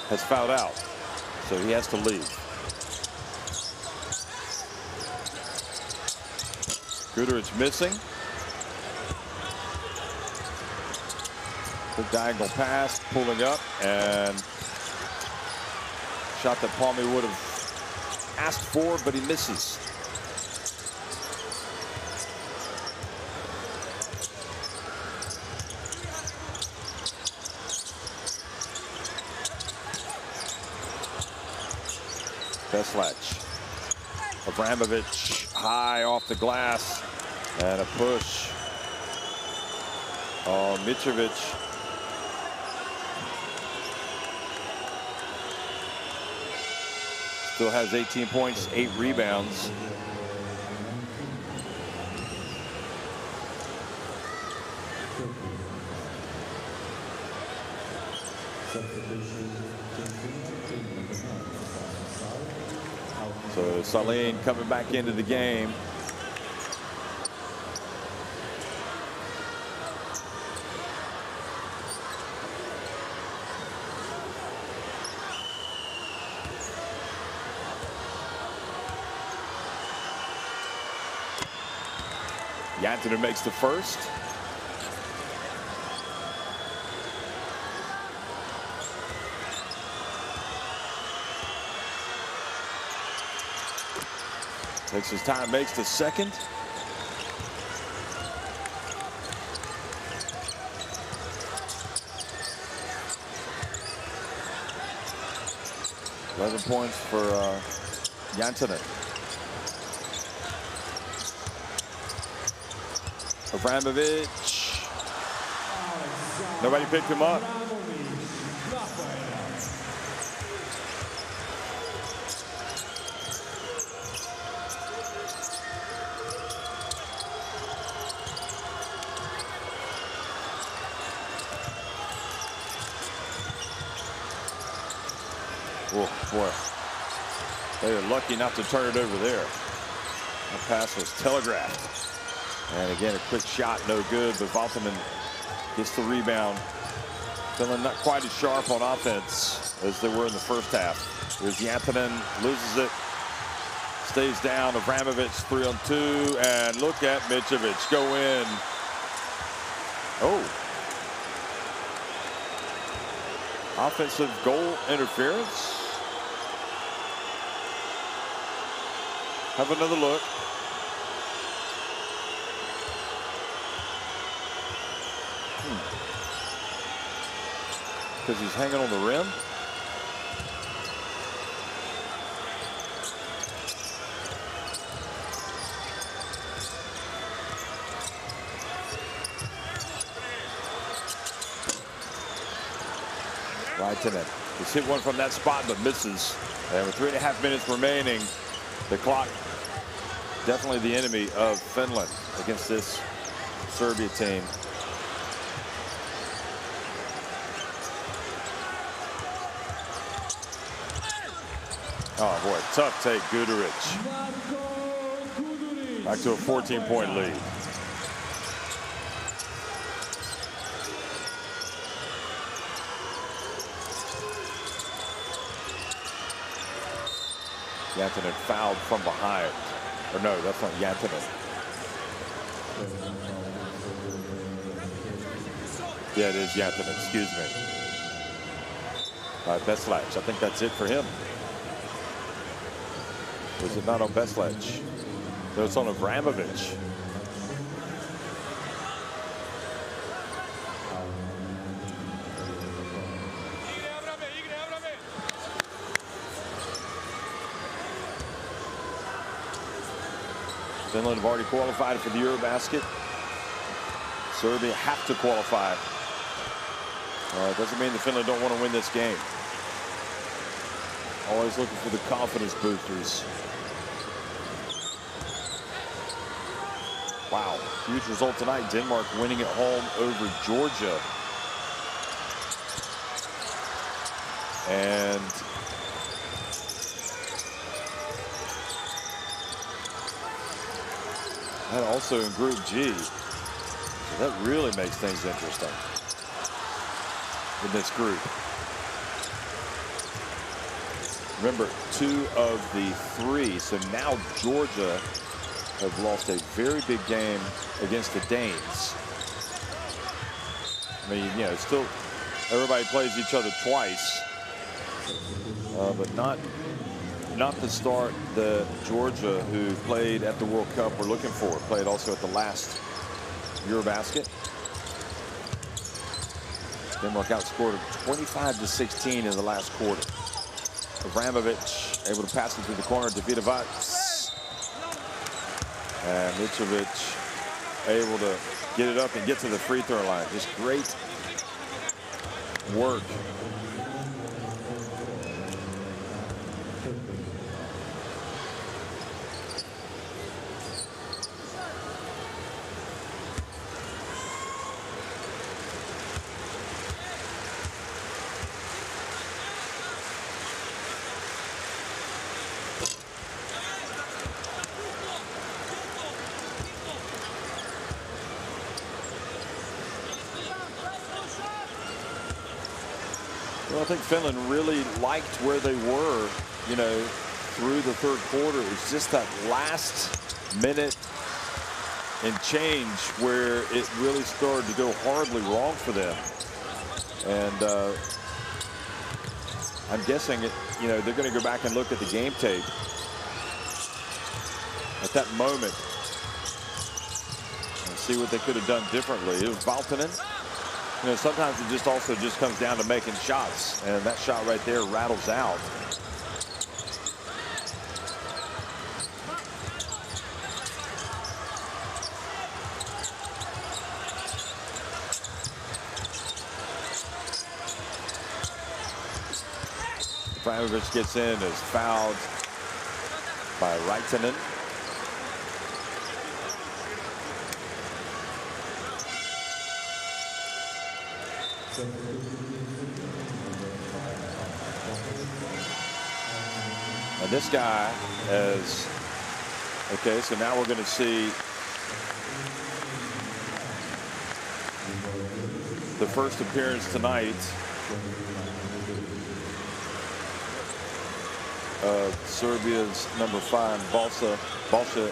has fouled out, so he has to leave. Guduric missing. Good diagonal pass, pulling up, and shot that Palmy would have asked for, but he misses. Veslach. Abramovich high off the glass, and a push. Oh, Mitrovic. Still has 18 points, 8 rebounds. So Saline coming back into the game. Yantanen makes the first. Takes his time, makes the second. $11 points for Yantanen. Abramovich. Nobody picked him up. Oh, boy. They are lucky not to turn it over there. That pass was telegraphed. And again, a quick shot, no good, but Valtanen gets the rebound. Finland not quite as sharp on offense as they were in the first half. Here's Yantanen, loses it, stays down. Abramovich 3-on-2, and look at Mitrovic go in. Oh. Offensive goal interference. Have another look. Because he's hanging on the rim. Right to that. He's hit one from that spot, but misses. And with 3.5 minutes remaining, the clock definitely the enemy of Finland against this Serbia team. Oh boy, tough take, Guduric. Back to a 14-point lead. Yantanen fouled from behind. Or no, that's not Yantanen. Yeah, it is Yantanen, excuse me. Veslach, I think that's it for him. Was it not on Veslach? No, it's on Abramovich. Finland have already qualified for the EuroBasket. Serbia have to qualify. Doesn't mean that Finland don't want to win this game. Always looking for the confidence boosters. Wow, huge result tonight. Denmark winning at home over Georgia. And that also in Group G. So that really makes things interesting in this group. Remember, 2 of the 3. So now Georgia have lost a very big game against the Danes. I mean, you know, still everybody plays each other twice, but not the start that Georgia, who played at the World Cup, were looking for. Played also at the last EuroBasket. Denmark outscored them 25-16 in the last quarter. Abramovich able to pass it through the corner to Vidovac. And Mitrovic able to get it up and get to the free throw line. Just great work. Well, I think Finland really liked where they were, you know, through the third quarter. It was just that last minute and change where it really started to go horribly wrong for them. And I'm guessing, you know, they're going to go back and look at the game tape at that moment and see what they could have done differently. It was Valtonen. You know, sometimes it just also just comes down to making shots, and that shot right there rattles out. Ibrahimovic gets in, is fouled by Raitanen. And this guy is, okay, so now we're going to see the first appearance tonight of Serbia's number 5, Balša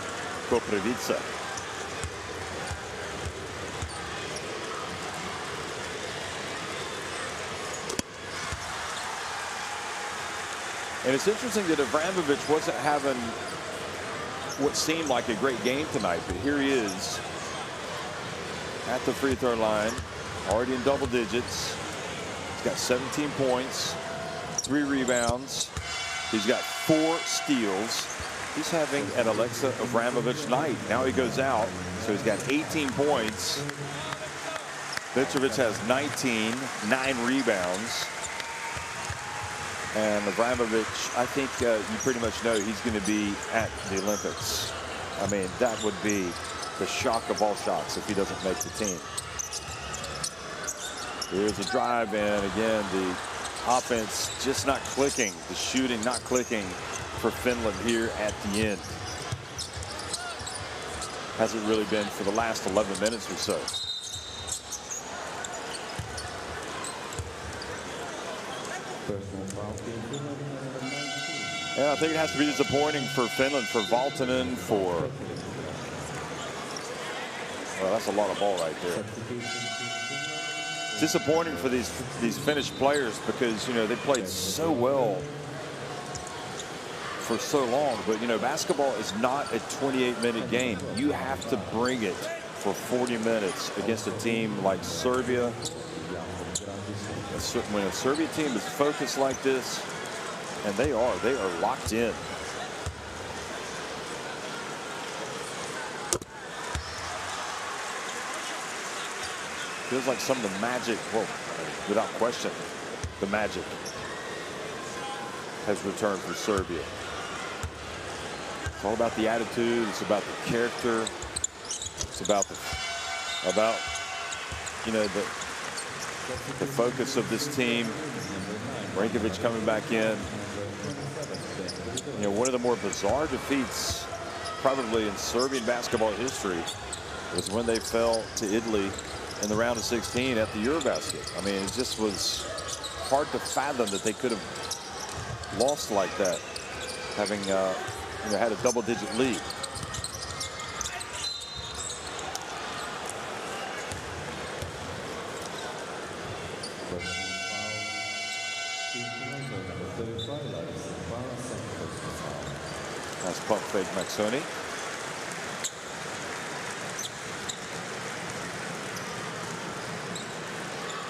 Koprivica. And it's interesting that Abramovich wasn't having what seemed like a great game tonight, but here he is at the free throw line, already in double digits. He's got 17 points, 3 rebounds. He's got 4 steals. He's having an Alexa Abramovich night. Now he goes out, so he's got 18 points. Mitrovic has 19, 9 rebounds. And Abramovich, I think you pretty much know he's going to be at the Olympics. I mean, that would be the shock of all shocks if he doesn't make the team. Here's a drive, and again, the offense just not clicking. The shooting not clicking for Finland here at the end. Hasn't really been for the last 11 minutes or so. Yeah, I think it has to be disappointing for Finland, for Valtonen, for, well, that's a lot of ball right there. Disappointing for these Finnish players because, you know, they played so well for so long. But, you know, basketball is not a 28-minute game. You have to bring it for 40 minutes against a team like Serbia. When a Serbia team is focused like this, and they are locked in. Feels like some of the magic, well, without question, the magic has returned for Serbia. It's all about the attitude. It's about the character. It's about you know, the focus of this team. Rankovic coming back in. You know, one of the more bizarre defeats probably in Serbian basketball history was when they fell to Italy in the round of 16 at the EuroBasket. I mean, it just was hard to fathom that they could have lost like that, having you know, had a double-digit lead. Nice pump fake, Maxoni.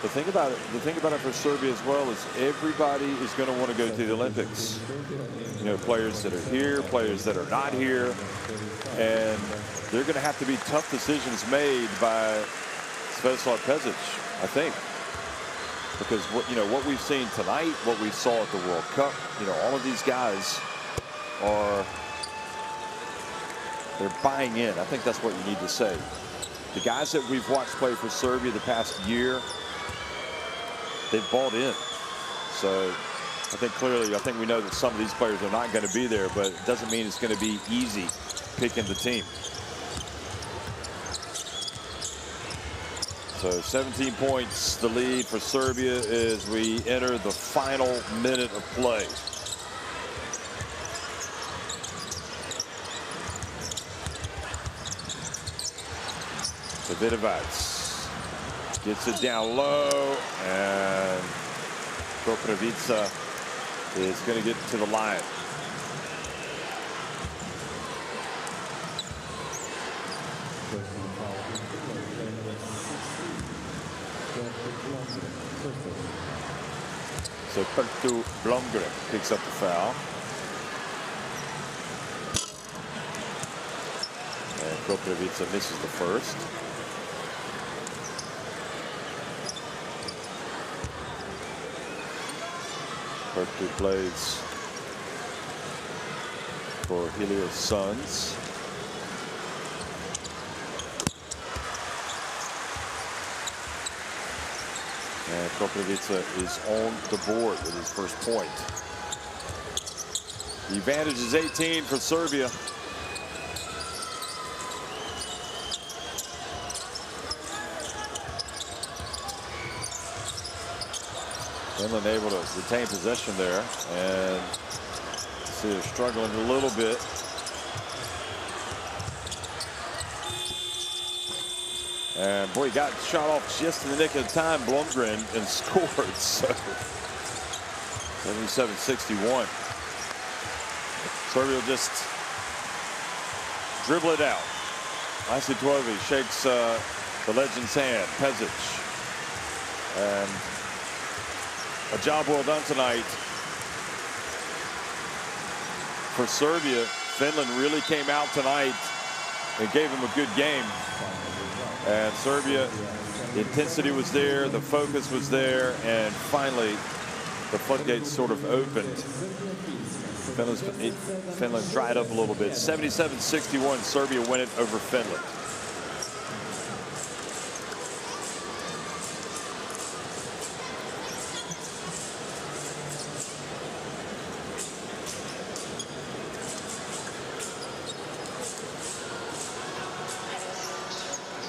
The thing about it for Serbia as well is everybody is going to want to go to the Olympics. You know, players that are here, players that are not here, and they're going to have to be tough decisions made by Sviatoslav Pešić, I think, because what we've seen tonight, what we saw at the World Cup, you know, all of these guys they're buying in. I think that's what you need to say. The guys that we've watched play for Serbia the past year, they've bought in. So I think we know that some of these players are not going to be there, but it doesn't mean it's going to be easy picking the team. So 17 points the lead for Serbia as we enter the final minute of play. Vidovac gets it down low, and Koprivica is going to get to the line. So Pertu Blomgren picks up the foul. And Koprivica misses the first. Pertu plays for Helios Suns. And Koprivica is on the board with his first point. The advantage is 18 for Serbia. Finland able to retain possession there, and see they're struggling a little bit. And boy, he got shot off just in the nick of time, Blomgren, and scored. So 77-61. Serbia will just dribble it out. Isitovi shakes the legend's hand, Pešić. And a job well done tonight for Serbia. Finland really came out tonight and gave them a good game. And Serbia, the intensity was there, the focus was there, and finally the floodgates sort of opened. Finland dried up a little bit. 77-61, Serbia win it over Finland.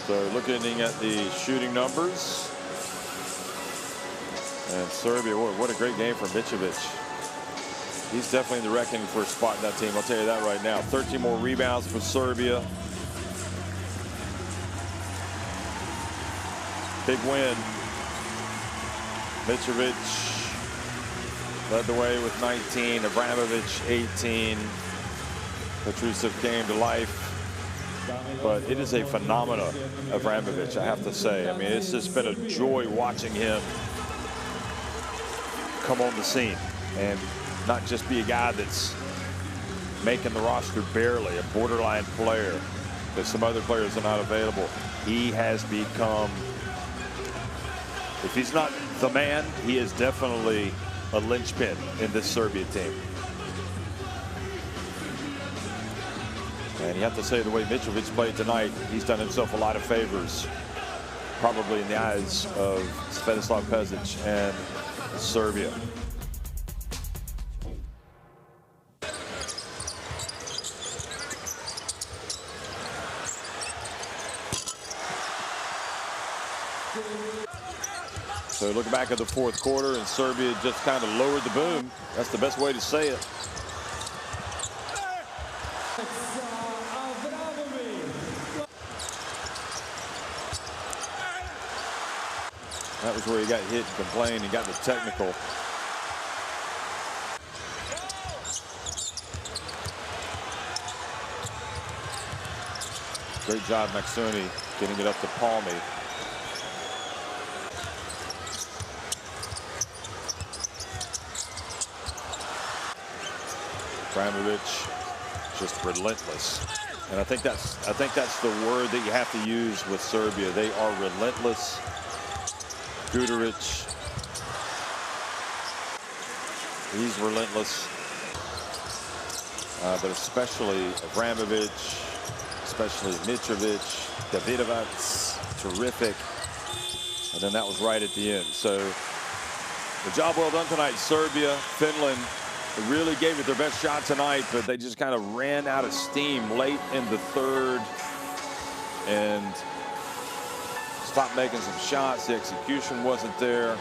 So looking at the shooting numbers, and Serbia, what a great game for Mitrovic. He's definitely in the reckoning for a spot in that team, I'll tell you that right now. 13 more rebounds for Serbia. Big win. Mitrovic led the way with 19, Abramovic 18. Petrusev came to life. But it is a phenomenon, Abramovic, I have to say. I mean, it's just been a joy watching him come on the scene and not just be a guy that's making the roster barely, a borderline player, because some other players are not available. He has become if he's not the man, he is definitely a linchpin in this Serbia team. And you have to say, the way Mitrovic played tonight, he's done himself a lot of favors, probably in the eyes of Svetislav Pešić and Serbia. So looking back at the fourth quarter, and Serbia just kind of lowered the boom. That's the best way to say it. That was where he got hit and complained and got the technical. Great job, Maxuni, getting it up to Palmy. Abramovich, just relentless. And I think that's the word that you have to use with Serbia. They are relentless. Guduric, he's relentless, but especially Abramovich, especially Mitrovic, Davidovac, terrific, and then that was right at the end. So the job well done tonight, Serbia. Finland really gave it their best shot tonight, but they just kind of ran out of steam late in the third and stopped making some shots. The execution wasn't there.